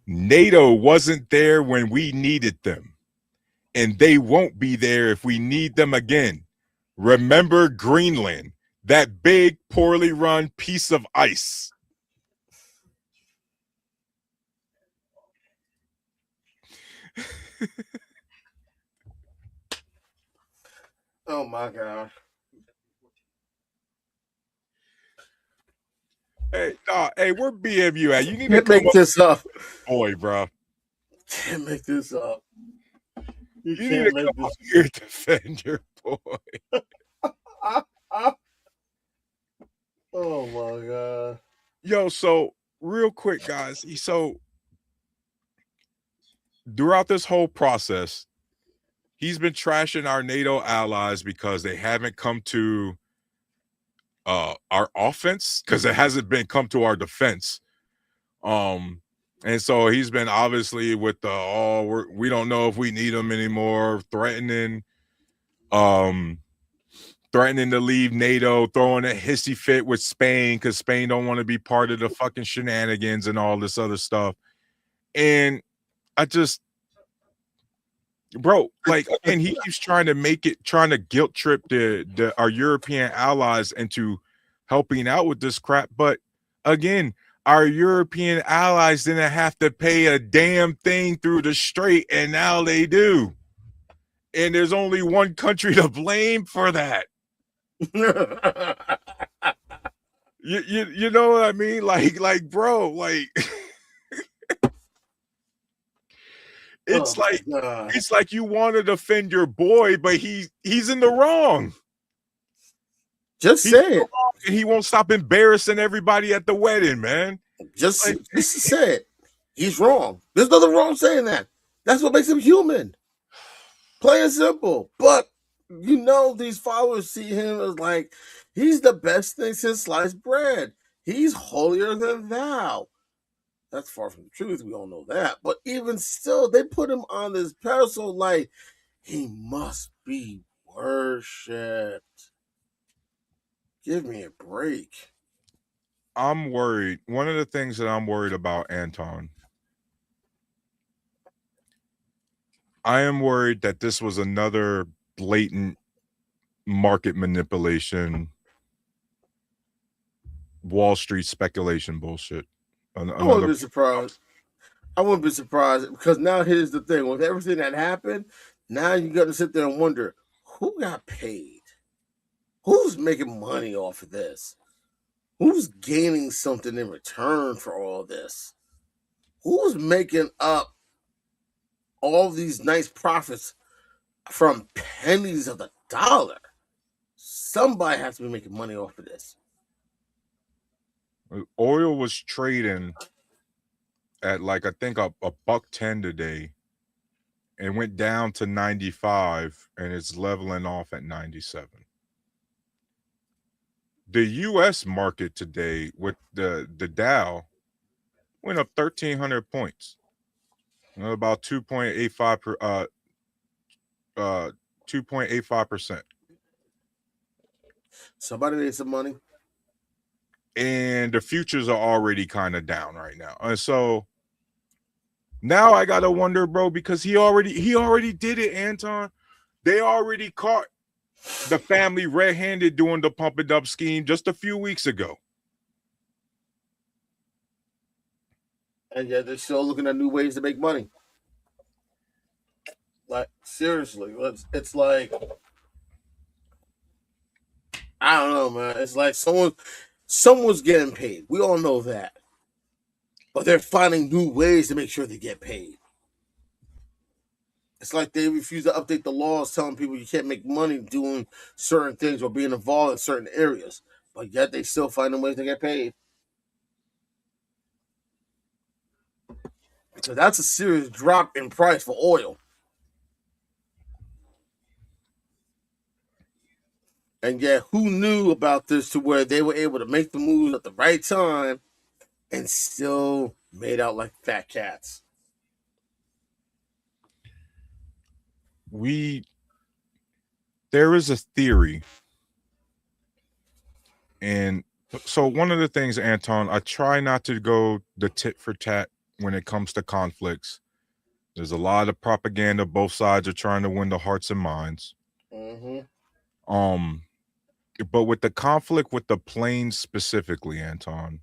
NATO wasn't there when we needed them, and they won't be there if we need them again. Remember Greenland, that big, poorly run piece of ice. Oh my God. Hey, where BMU at? You need Can't to make this up. Boy, bro. Can't make this up. You need to come up here to defend your boy. Oh my God. Yo, so real quick, guys. So throughout this whole process, he's been trashing our NATO allies because they haven't come to our offense, because it hasn't been come to our defense. And so he's been obviously with the we don't know if we need them anymore, threatening to leave NATO, throwing a hissy fit with Spain because Spain don't want to be part of the fucking shenanigans and all this other stuff. And I just, bro, like, and he keeps trying to guilt trip our European allies into helping out with this crap. But again, our European allies didn't have to pay a damn thing through the strait, and now they do. And there's only one country to blame for that. You know what I mean? Like, bro, like it's like you want to defend your boy, but he's in the wrong. Just say it. And he won't stop embarrassing everybody at the wedding, man. Just say it. He's wrong. There's nothing wrong saying that. That's what makes him human. Plain and simple. But you know, these followers see him as like he's the best thing since sliced bread. He's holier than thou. That's far from the truth. We all know that. But even still, they put him on this pedestal like he must be worshipped. Give me a break. I'm worried. One of the things that I'm worried about, Anton, I am worried that this was another blatant market manipulation, Wall Street speculation bullshit. I wouldn't be surprised. I wouldn't be surprised because now here's the thing. With everything that happened, now you got to sit there and wonder who got paid? Who's making money off of this? Who's gaining something in return for all this? Who's making up all these nice profits from pennies of the dollar? Somebody has to be making money off of this. Oil was trading at like, I think a $1.10 today, and went down to 95, and it's leveling off at 97. The U.S. market today with the Dow went up 1,300 points, about 2.85%. Somebody made some money, and the futures are already kind of down right now, and so now I gotta wonder, bro, because he already did it, Anton. They already caught the family red-handed doing the pump it up scheme just a few weeks ago. And yet they're still looking at new ways to make money. Like, seriously, it's like, I don't know, man. It's like someone's getting paid. We all know that. But they're finding new ways to make sure they get paid. It's like they refuse to update the laws telling people you can't make money doing certain things or being involved in certain areas. But yet they still finding ways to get paid. So that's a serious drop in price for oil. And yet, who knew about this to where they were able to make the moves at the right time and still made out like fat cats? There is a theory. And so one of the things, Anton, I try not to go the tit for tat when it comes to conflicts. There's a lot of propaganda. Both sides are trying to win the hearts and minds. Mm-hmm. But with the conflict with the planes specifically, Anton.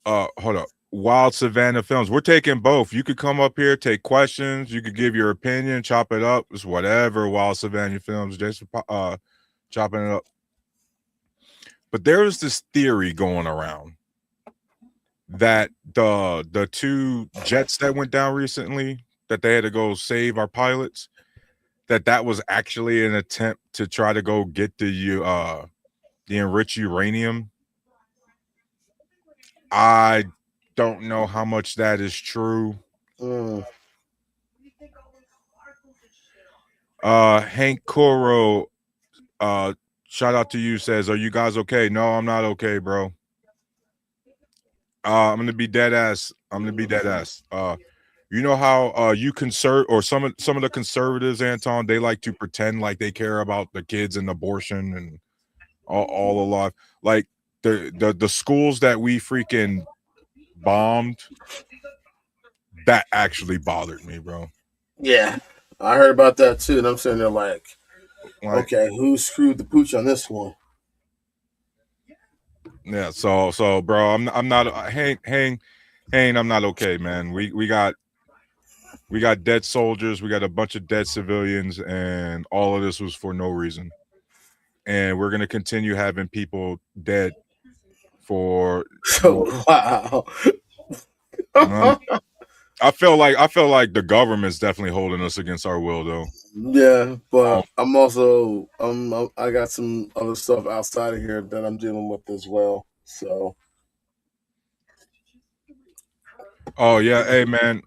Hold up. Wild Savannah Films. We're taking both. You could come up here, take questions. You could give your opinion, chop it up. It's whatever. Wild Savannah Films, just chopping it up. But there is this theory going around that the two jets that went down recently, that they had to go save our pilots, that was actually an attempt to try to go get the enriched uranium. I don't know how much that is true. Hank Coro, shout out to you, says, are you guys okay? No, I'm not okay, bro. I'm gonna be dead ass. You know how you or some of the conservatives, Anton, they like to pretend like they care about the kids and abortion and all alive. Like the schools that we freaking bombed, that actually bothered me, bro. Yeah, I heard about that too, and I'm sitting there like, okay, who screwed the pooch on this one? Yeah, so bro, I'm not hang, I'm not okay, man. We got dead soldiers, we got a bunch of dead civilians, and all of this was for no reason. And we're gonna continue having people dead for wow. I feel like the government's definitely holding us against our will, though. Yeah, but I'm also I got some other stuff outside of here that I'm dealing with as well. So. Oh yeah, hey man,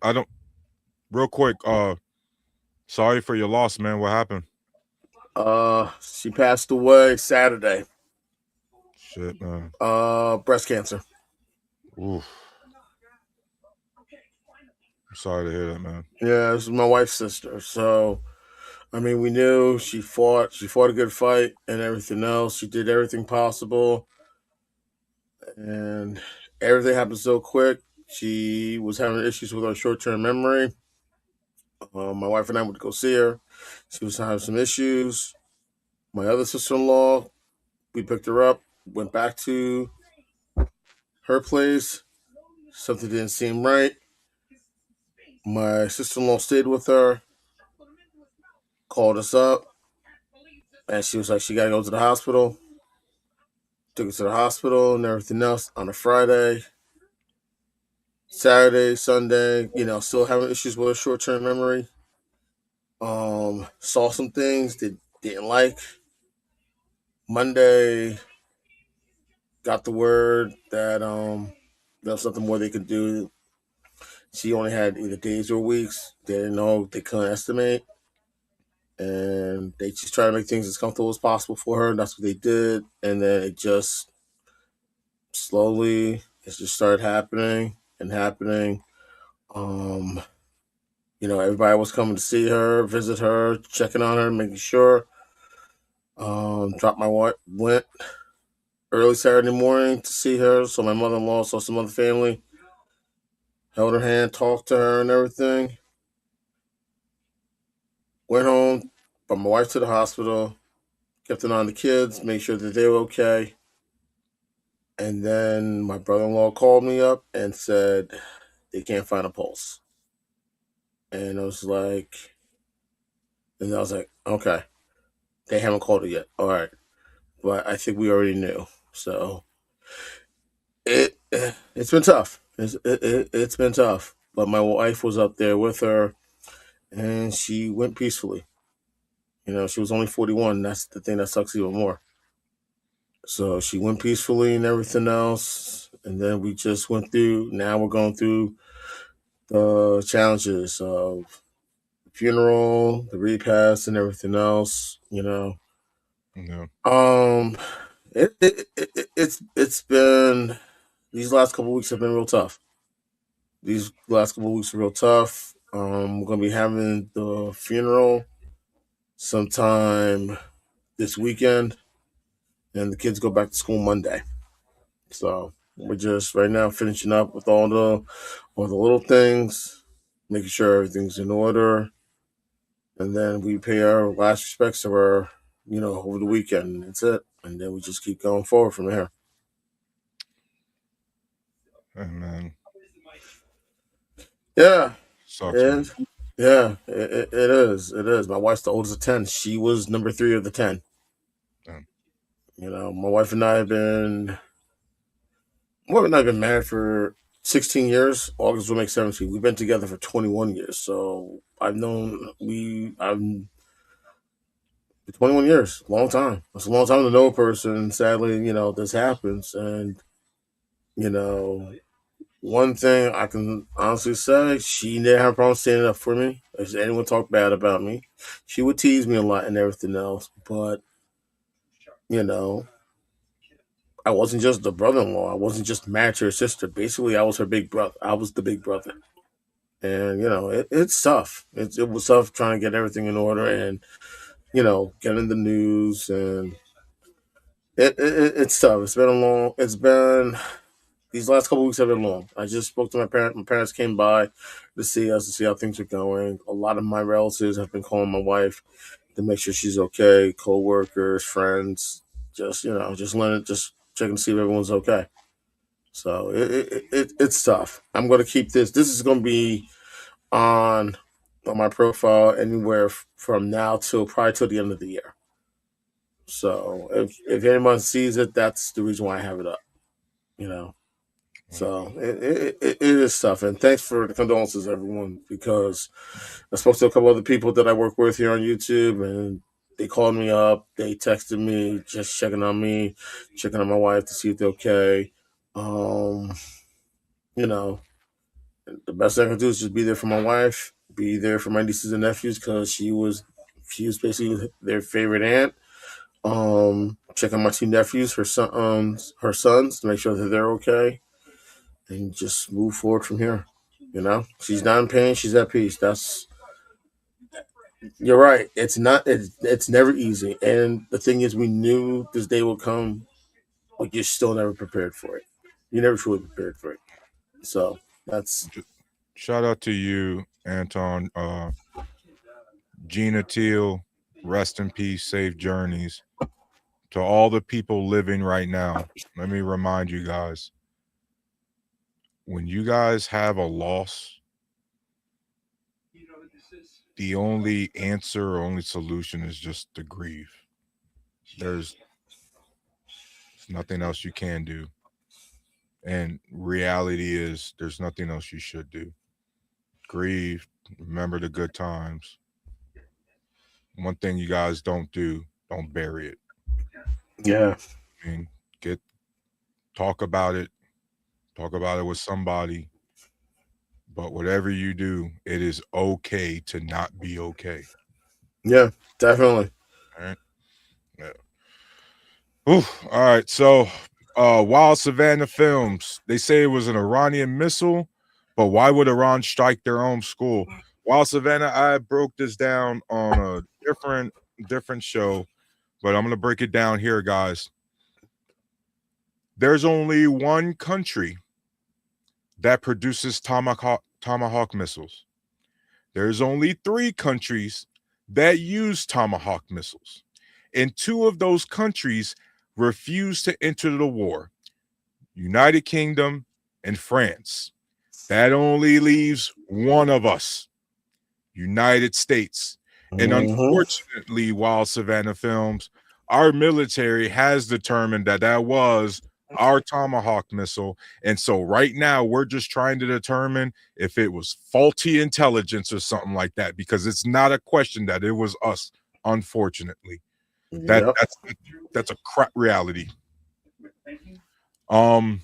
real quick, sorry for your loss, man. What happened? She passed away Saturday. Shit, man. Breast cancer. Oof. I'm sorry to hear that, man. Yeah, this is my wife's sister. So, I mean, we knew she fought a good fight and everything else. She did everything possible. And everything happened so quick. She was having issues with her short-term memory. My wife and I went to go see her. She was having some issues. My other sister-in-law, we picked her up, went back to her place. Something didn't seem right. My sister-in-law stayed with her, called us up, and she was like, she got to go to the hospital. Took her to the hospital and everything else on a Friday. Saturday, Sunday, still having issues with her short-term memory. Saw some things that didn't like. Monday, got the word that there was nothing more they could do. She only had either days or weeks. They didn't know, they couldn't estimate. And they just try to make things as comfortable as possible for her. And that's what they did. And then it just slowly, it just started happening and happening. Everybody was coming to see her, visit her, checking on her, making sure. Dropped my wife, went early Saturday morning to see her. So my mother-in-law saw some other family, held her hand, talked to her and everything. went home, brought my wife to the hospital, kept an eye on the kids, made sure that they were okay. And then my brother-in-law called me up and said they can't find a pulse. And I was like, okay, they haven't called it yet. All right. But I think we already knew. So it's been tough. It's been tough. But my wife was up there with her, and she went peacefully. You know, she was only 41. That's the thing that sucks even more. So she went peacefully and everything else. And then we just went through. Now we're going through the challenges of the funeral, the repast, and everything else. You know. Yeah. It's been, these last couple of weeks have been real tough. These last couple of weeks are real tough. We're gonna be having the funeral sometime this weekend, and the kids go back to school Monday. So we're just right now finishing up with all the little things, making sure everything's in order, and then we pay our last respects to her, over the weekend. And that's it, and then we just keep going forward from here. Man. Yeah. Sucks, And yeah, it is. It is. My wife's the oldest of 10. She was number 3 of the 10. Damn. My wife and I have been married for 16 years. August will make 17. We've been together for 21 years. So I've 21 years, long time. It's a long time to know a person. Sadly, this happens. And, one thing I can honestly say, she didn't have a problem standing up for me. If anyone talked bad about me, she would tease me a lot and everything else. But, I wasn't just the brother-in-law. I wasn't just married to her sister. Basically, I was her big brother. I was the big brother. And, it's tough. It was tough trying to get everything in order and, getting the news. And it's tough. These last couple of weeks have been long. I just spoke to my parents. My parents came by to see us, to see how things are going. A lot of my relatives have been calling my wife to make sure she's okay. Co-workers, friends, just checking to see if everyone's okay. So it's tough. I'm going to keep this. This is going to be on my profile anywhere from now till probably till the end of the year. So if anyone sees it, that's the reason why I have it up. So it is tough, and thanks for the condolences, everyone, because I spoke to a couple other people that I work with here on YouTube, and they called me up, they texted me, just checking on me, checking on my wife to see if they're okay. The best I can do is just be there for my wife, be there for my nieces and nephews, because she was basically their favorite aunt. Check on my 2 nephews, her sons, to make sure that they're okay. And just move forward from here. She's not in pain. She's at peace. You're right. It's not. It's never easy. And the thing is, we knew this day would come, but you're still never prepared for it. You're never truly prepared for it. So that's. Shout out to you, Anton. Gina Teal, rest in peace. Safe journeys. To all the people living right now, let me remind you guys. When you guys have a loss, the only answer or only solution is just to grieve. There's nothing else you can do. And reality is there's nothing else you should do. Grieve, remember the good times. One thing you guys don't do, don't bury it. Yeah. I mean, talk about it with somebody. But whatever you do, it is okay to not be okay. Yeah, definitely. All right. Yeah. Ooh, all right. So, Wild Savannah Films, they say it was an Iranian missile, but why would Iran strike their own school? Wild Savannah, I broke this down on a different show, but I'm going to break it down here, guys. There's only one country that produces Tomahawk missiles. There's only 3 countries that use Tomahawk missiles. And 2 of those countries refused to enter the war: United Kingdom and France. That only leaves one of us, United States. And unfortunately, while Savannah Films, our military has determined that that was our Tomahawk missile. And so right now we're just trying to determine if it was faulty intelligence or something like that, because it's not a question that it was us, unfortunately. That's a crap reality. And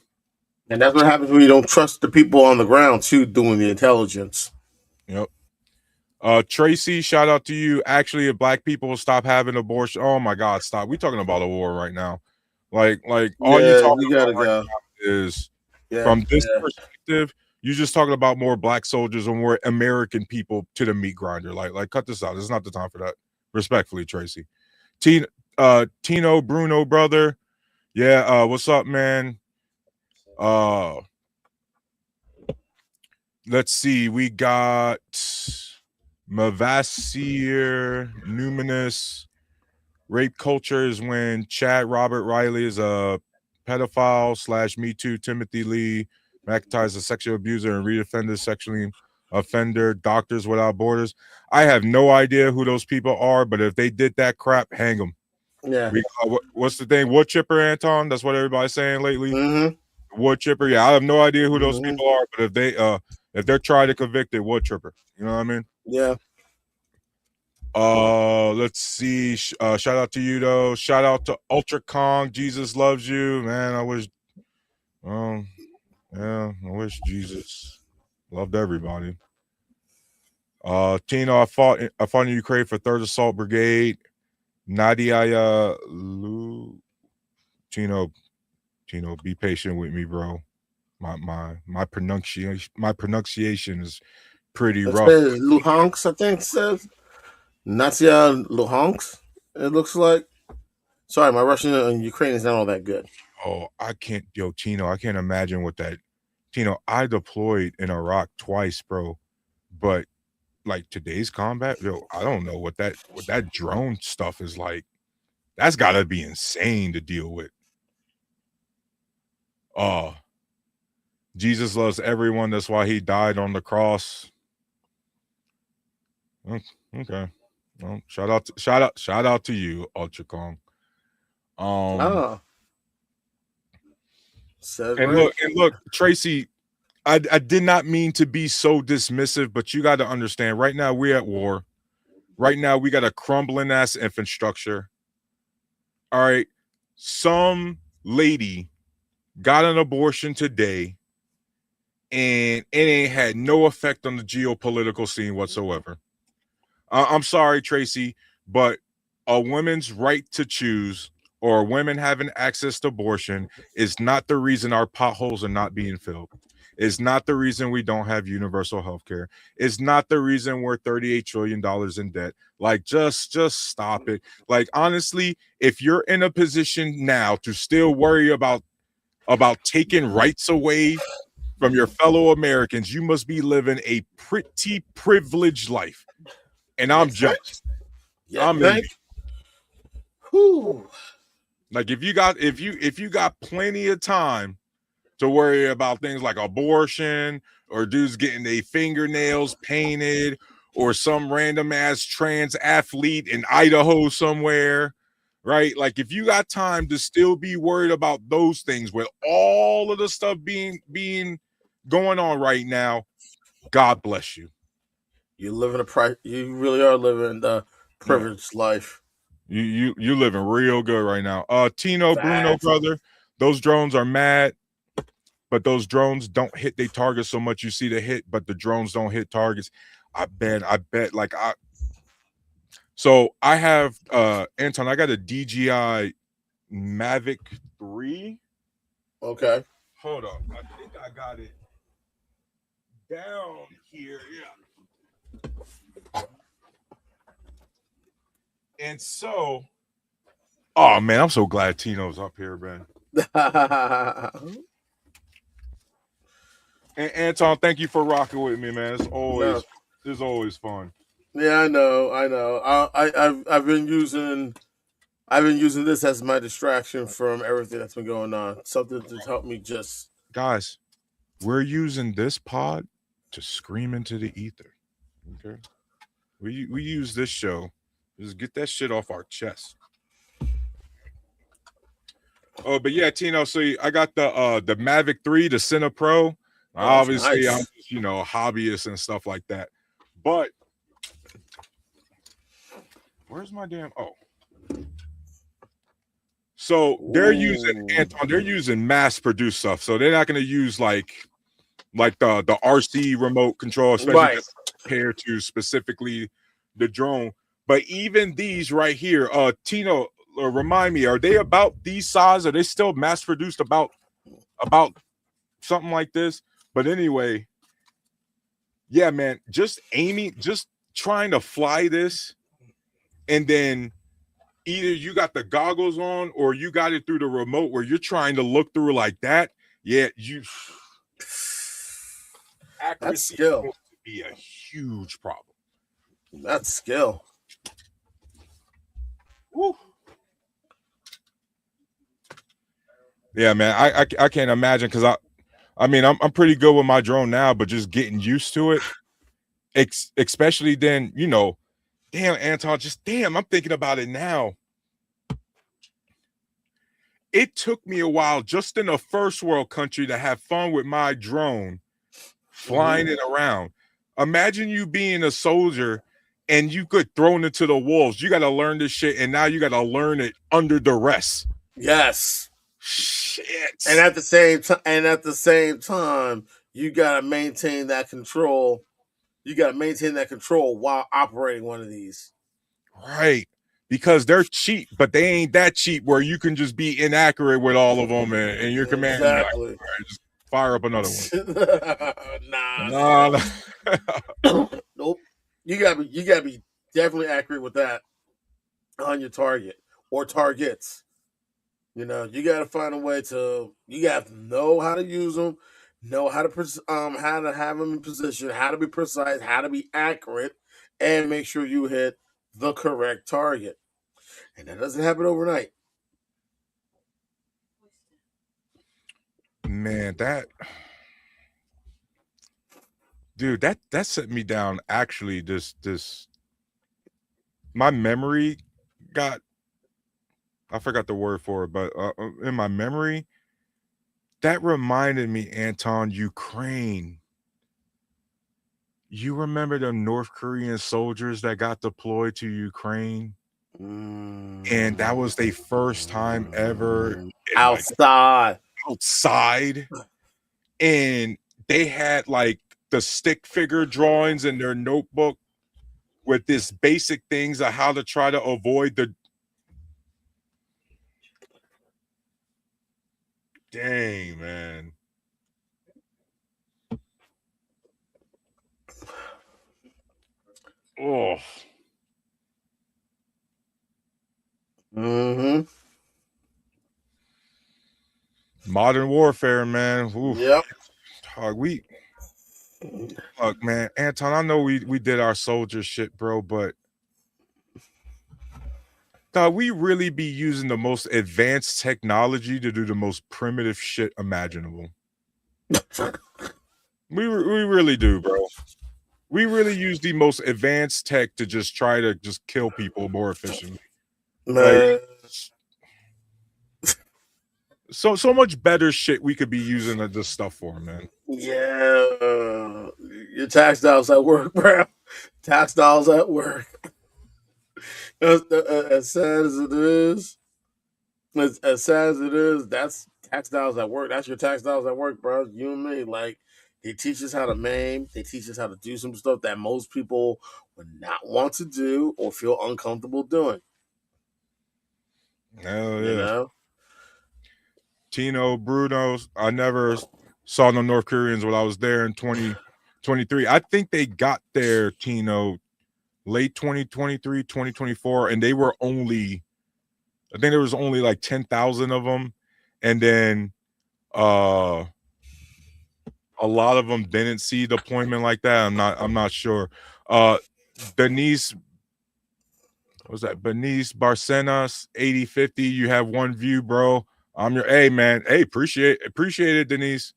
that's what happens when you don't trust the people on the ground too doing the intelligence. Yep. Tracy, shout out to you. Actually, if black people will stop having abortion, oh my God, stop. We're talking about a war right now. Like all you talking about right now is from this perspective, you're just talking about more black soldiers or more American people to the meat grinder. Like cut this out. This is not the time for that. Respectfully, Tracy. Tino Bruno, brother. Yeah, what's up, man? Let's see. We got Mavasir Numinous. Rape culture is when Chad Robert Riley is a pedophile / Me Too. Timothy Lee McIntyre is a sexual abuser and reoffender, sexually offender. Doctors Without Borders. I have no idea who those people are, but if they did that crap, hang them. Yeah. What's the thing? Wood chipper, Anton? That's what everybody's saying lately. Wood chipper. Yeah, I have no idea who those people are, but if they're tried to convict it, wood chipper. You know what I mean? Yeah. Let's see. Shout out to you though. Shout out to Ultra Kong. Jesus loves you, man. I wish Jesus loved everybody. Tino, I fought in Ukraine for 3rd Assault Brigade. Nadia Lu. Tino, be patient with me, bro. My pronunciation is pretty rough. Luhansk, I think it says. Natia Luhansk, it looks like. Sorry, my Russian and Ukrainian is not all that good. Oh, Tino, I can't imagine what that. Tino, I deployed in Iraq twice, bro. But like today's combat, I don't know what that drone stuff is like. That's gotta be insane to deal with. Jesus loves everyone. That's why he died on the cross. Okay. Well, shout out to you, Ultra Kong. And look, Tracy, I did not mean to be so dismissive, but you got to understand. Right now, we're at war. Right now, we got a crumbling ass infrastructure. All right, some lady got an abortion today, and it ain't had no effect on the geopolitical scene whatsoever. I'm sorry, Tracy, but a woman's right to choose or women having access to abortion is not the reason our potholes are not being filled. It's not the reason we don't have universal health care. It's not the reason we're $38 trillion in debt. Like, just stop it. Like, honestly, if you're in a position now to still worry about taking rights away from your fellow Americans, you must be living a pretty privileged life. And I'm jealous. Yeah, I'm like, if you got plenty of time to worry about things like abortion or dudes getting their fingernails painted or some random ass trans athlete in Idaho somewhere, right? Like, if you got time to still be worried about those things with all of the stuff being going on right now, God bless you. You really are living the privileged life. You living real good right now. Tino Bruno, brother, those drones are mad, but those drones don't hit their targets so much. You see the hit, but the drones don't hit targets. I bet so I have Anton, I got a DJI Mavic 3. Okay. Hold on. I think I got it down here. Yeah. And so, oh man, I'm so glad Tino's up here, man. And Anton, thank you for rocking with me, man. It's always fun. Yeah, I know. I've been using this as my distraction from everything that's been going on. Something to help me just. Guys, we're using this pod to scream into the ether. Okay, we use this show just get that shit off our chest. Oh, but yeah, Tino. So I got the Mavic 3, the Cine Pro. Obviously, nice. I'm just, a hobbyist and stuff like that. But where's my damn? Oh, so they're using mass produced stuff. So they're not going to use like the RC remote control, especially compared to specifically the drone. But even these right here, Tino, remind me, are they about these size? Are they still mass produced about something like this? But anyway, yeah, man, just trying to fly this, and then either you got the goggles on or you got it through the remote where you're trying to look through like that. Yeah, that's skill. To be a huge problem. That's skill. Woo. Yeah, man, I can't imagine, because I mean I'm pretty good with my drone now, but just getting used to it, especially then, damn, Anton, I'm thinking about it now. It took me a while just in a first world country to have fun with my drone flying it around. Imagine you being a soldier and you get thrown into the wolves. You got to learn this shit, and now you got to learn it under duress. Yes. Shit. And at the same time, you got to maintain that control. You got to maintain that control while operating one of these. Right. Because they're cheap, but they ain't that cheap where you can just be inaccurate with all of them, and your command, exactly. Like, right, just fire up another one. Nah. Nope. You gotta be definitely accurate with that on your target or targets. You gotta find a way to. You got to know how to use them, know how to have them in position, how to be precise, how to be accurate, and make sure you hit the correct target. And that doesn't happen overnight. Man, that set me down. Actually, this my memory got, I forgot the word for it, but in my memory, that reminded me, Anton, Ukraine. You remember the North Korean soldiers that got deployed to Ukraine? And that was their first time ever outside. And they had like the stick figure drawings in their notebook with this basic things of how to try to avoid the. Dang, man. Oh. Modern warfare, man. Oof. Yep. Look, man, Anton, I know we did our soldier shit, bro, but we really be using the most advanced technology to do the most primitive shit imaginable. we really do, bro. We really use the most advanced tech to just try to just kill people more efficiently. Man. So much better shit we could be using this stuff for, man. Yeah. Your tax dollars at work, bro. Tax dollars at work. As sad as it is, that's tax dollars at work. That's your tax dollars at work, bro. You and me. Like, they teach us how to maim. They teach us how to do some stuff that most people would not want to do or feel uncomfortable doing. Hell yeah. Tino, Bruno, I never saw no North Koreans when I was there in 2023. I think they got there, Tino, late 2023, 2024, and they were only, I think there was only like 10,000 of them, and then a lot of them didn't see deployment like that. I'm not sure. Denise, what was that? Benice Barcenas 8050. You have one view, bro. I'm your man. Hey, appreciate it, Denise.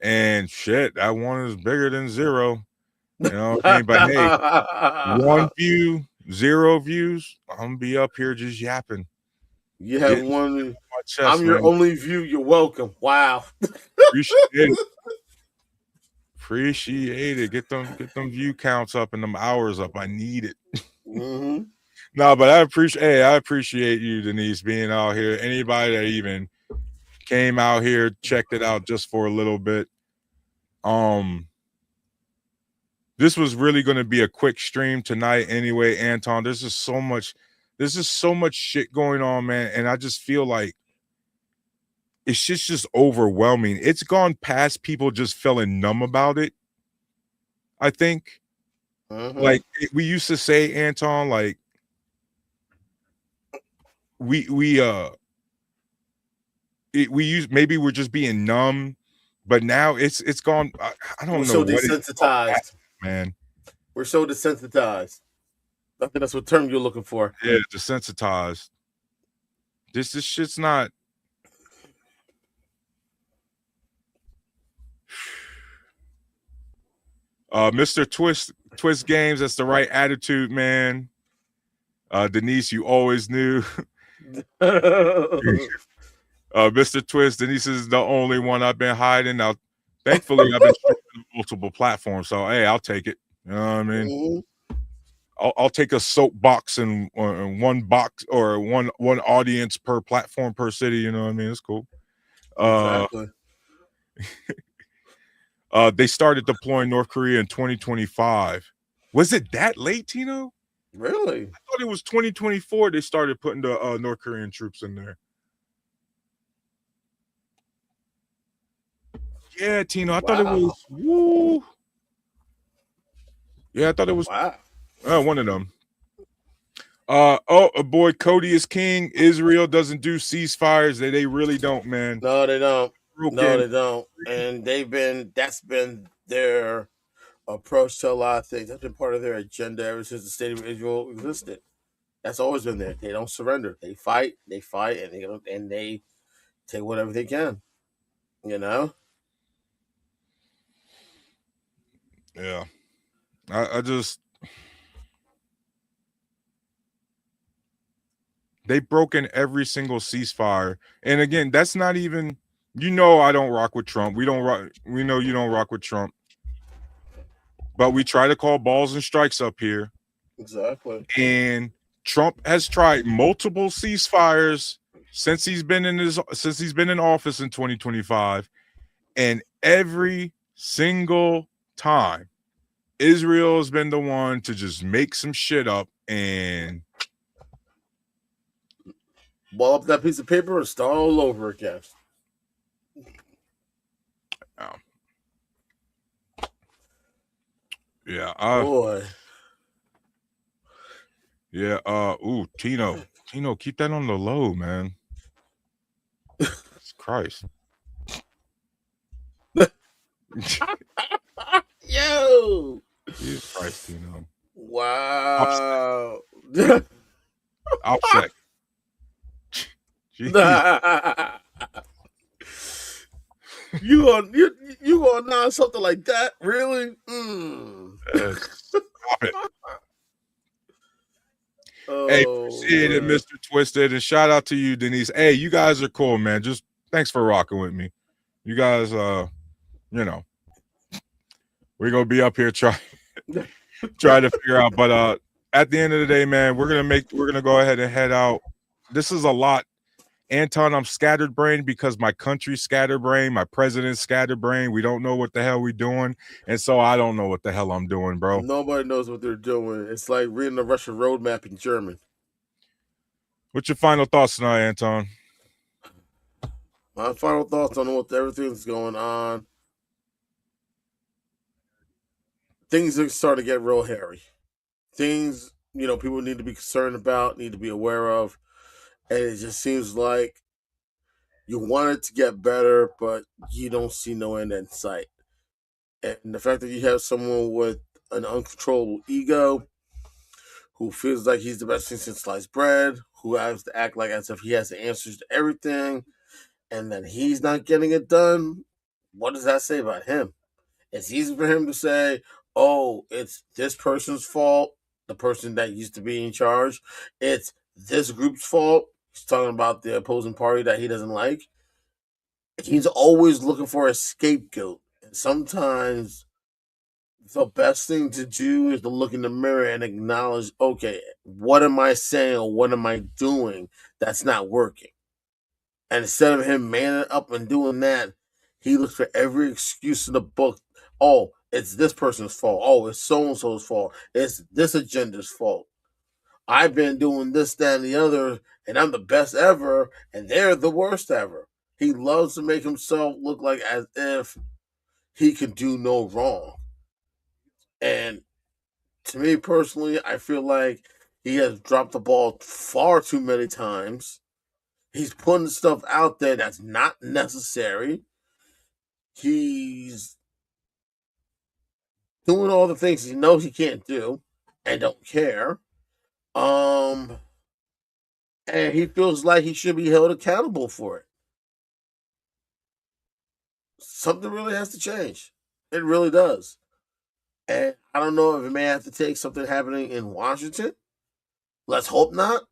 And shit, that one is bigger than zero. You know what I mean? But hey, one view, 0 views. I'm gonna be up here just yapping. You have Getting one. chest, I'm your only view. You're welcome. Wow. Appreciate it. Appreciate it. Get them view counts up and them hours up. I need it. Mm-hmm. No, but I appreciate you, Denise, being out here. Anybody that even came out here, checked it out just for a little bit. This was really going to be a quick stream tonight anyway, Anton. There's just so much shit going on, man, and I just feel like it's just overwhelming. It's gone past people just feeling numb about it. I think, like we used to say, Anton, like we use, maybe we're just being numb, but now it's gone. I don't know. So what desensitized, man. We're so desensitized. I think that's what term you're looking for. Yeah, desensitized. This shit's not. Mr. Twist Games, that's the right attitude, man. Denise, you always knew. Mr. Twist, Denise is the only one I've been hiding. Now, thankfully, I've been streaming multiple platforms, so hey, I'll take it. You know what I mean? I'll take a soapbox and one box or one audience per platform per city. You know what I mean? It's cool. Exactly. They started deploying North Korea in 2025. Was it that late, Tino? Really? I thought it was 2024 they started putting the North Korean troops in there. Yeah, Tino, I thought it was. Woo. Yeah, I thought it was one of them. Boy, Cody is king. Israel doesn't do ceasefires. They really don't, man. No, they don't. No, they don't. And that's been their approach to a lot of things. That's been part of their agenda ever since the state of Israel existed. That's always been there. They don't surrender. They fight, and they take whatever they can. You know? Yeah. I just, they've broken every single ceasefire. And again, that's not even, I don't rock with Trump. We know you don't rock with Trump. But we try to call balls and strikes up here. Exactly. And Trump has tried multiple ceasefires since he's been in office in 2025. And every single time, Israel has been the one to just make some shit up and ball up that piece of paper and start all over again. Yeah. Boy. Yeah. Tino, keep that on the low, man. Christ. Yo. Jesus Christ, Tino. Wow. Outcheck. You gonna nod something like that? Really? Stop it. Hey, appreciate it, Mr. Twisted, and shout out to you, Denise. Hey, you guys are cool, man. Just thanks for rocking with me. You guys, we're gonna be up here trying to figure out. But at the end of the day, man, we're gonna go ahead and head out. This is a lot. Anton, I'm scatterbrained because my country's scatterbrained, my president's scatterbrained. We don't know what the hell we're doing, and so I don't know what the hell I'm doing, bro. Nobody knows what they're doing. It's like reading the Russian roadmap in German. What's your final thoughts tonight, Anton? My final thoughts on what everything's going on. Things are starting to get real hairy. Things, people need to be concerned about, need to be aware of. And it just seems like you want it to get better, but you don't see no end in sight. And the fact that you have someone with an uncontrollable ego who feels like he's the best thing since sliced bread, who has to act like as if he has the answers to everything, and then he's not getting it done. What does that say about him? It's easy for him to say, oh, it's this person's fault, the person that used to be in charge. It's this group's fault. He's talking about the opposing party that he doesn't like. He's always looking for a scapegoat. And sometimes the best thing to do is to look in the mirror and acknowledge, okay, what am I saying or what am I doing that's not working? And instead of him manning up and doing that, he looks for every excuse in the book. Oh, it's this person's fault. Oh, it's so-and-so's fault. It's this agenda's fault. I've been doing this, that, and the other, and I'm the best ever, and they're the worst ever. He loves to make himself look like as if he can do no wrong. And to me personally, I feel like he has dropped the ball far too many times. He's putting stuff out there that's not necessary. He's doing all the things he knows he can't do and don't care. And he feels like he should be held accountable for it. Something really has to change. It really does. And I don't know if it may have to take something happening in Washington. Let's hope not.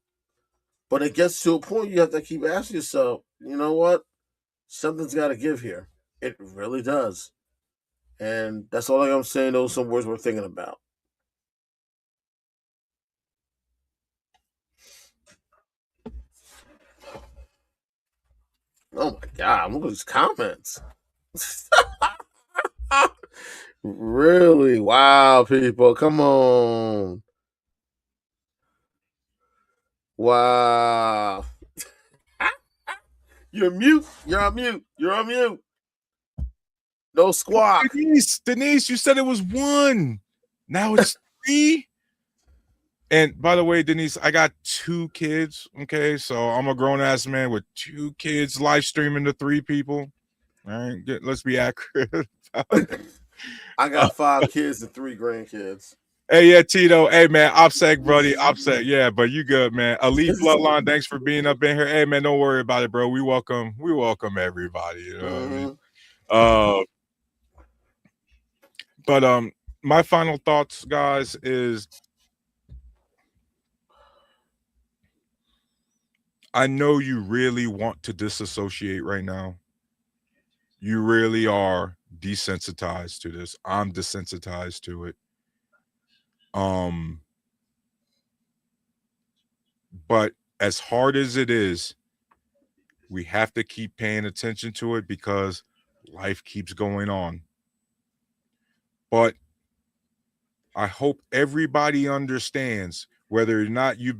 But it gets to a point you have to keep asking yourself, you know what? Something's got to give here. It really does. And that's all I'm saying. Those are some words we're thinking about. Oh my God, look at these comments. Really? Wow, people. Come on. Wow. You're mute. You're on mute. You're on mute. No squawk. Denise, you said it was 1. Now it's 3. And by the way, Denise, I got 2 kids. Okay, so I'm a grown ass man with 2 kids live streaming to 3 people. All right, let's be accurate. I got 5 kids and 3 grandkids. Hey, yeah, Tito. Hey, man, OPSEC, buddy. OPSEC, yeah, but you good, man. Elite Bloodline, thanks for being up in here. Hey, man, don't worry about it, bro. We welcome everybody. You know what I mean? But my final thoughts, guys, is I know you really want to disassociate right now. You really are desensitized to this. I'm desensitized to it. But as hard as it is, we have to keep paying attention to it because life keeps going on. But I hope everybody understands, whether or not you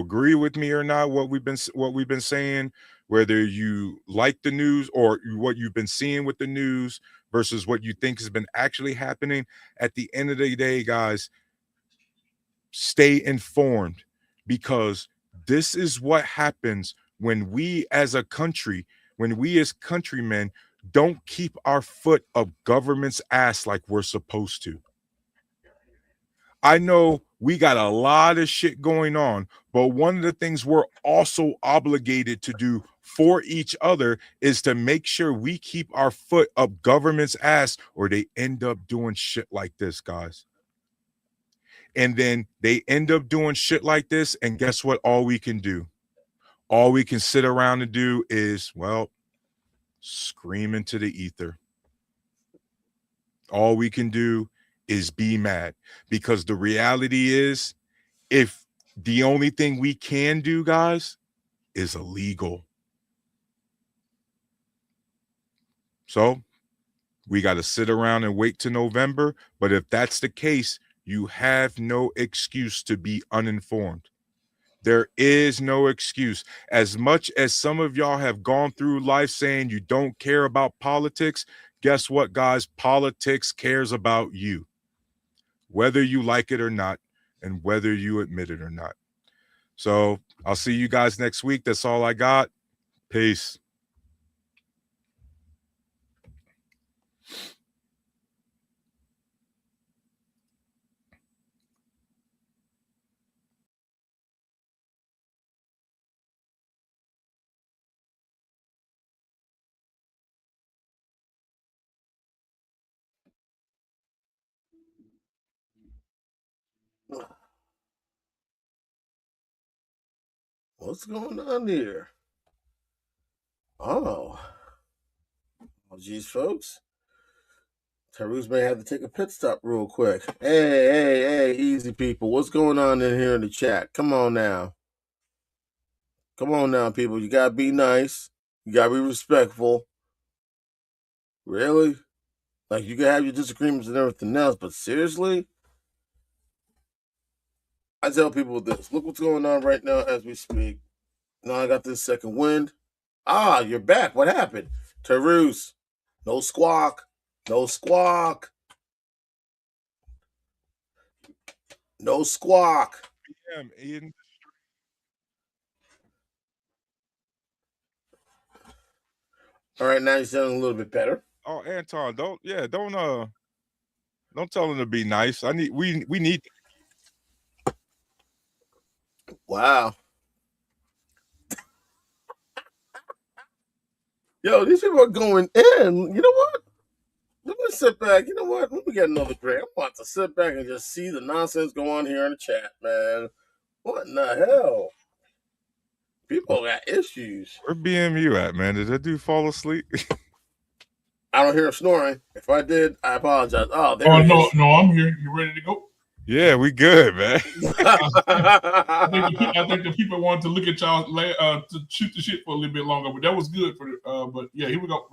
agree with me or not, what we've been saying, whether you like the news or what you've been seeing with the news versus what you think has been actually happening. At the end of the day, guys, stay informed, because this is what happens when we as a country, when we as countrymen don't keep our foot up government's ass like we're supposed to. I know we got a lot of shit going on, but one of the things we're also obligated to do for each other is to make sure we keep our foot up government's ass, or they end up doing shit like this, guys. And then they end up doing shit like this, and guess what? All we can do, all we can sit around and do is, well, scream into the ether. All we can do is be mad, because the reality is, if the only thing we can do, guys, is illegal. So we got to sit around and wait till November. But if that's the case, you have no excuse to be uninformed. There is no excuse. As much as some of y'all have gone through life saying you don't care about politics, guess what, guys? Politics cares about you, whether you like it or not, and whether you admit it or not. So I'll see you guys next week. That's all I got. Peace. What's going on here? Oh, geez, folks. Tyrus may have to take a pit stop real quick. Hey, easy people. What's going on in here in the chat? Come on now. Come on now, people. You gotta be nice. You gotta be respectful. Really? Like, you can have your disagreements and everything else, but seriously? I tell people this. Look what's going on right now as we speak. Now I got this second wind. Ah, you're back. What happened? Tyrus. No squawk. No squawk. No squawk. PM in. All right, now you're sounding a little bit better. Oh, Anton, don't tell him to be nice. We need. Wow. Yo, these people are going in. You know what? Let me sit back. You know what? Let me get another drink. I'm about to sit back and just see the nonsense go on here in the chat, man. What in the hell? People got issues. Where BMU at, man? Did that dude fall asleep? I don't hear him snoring. If I did, I apologize. Oh, there Oh, he no, is. no, I'm here. You ready to go? Yeah, we good, man. I think the people wanted to look at y'all to shoot the shit for a little bit longer, but that was good for but yeah, here we go.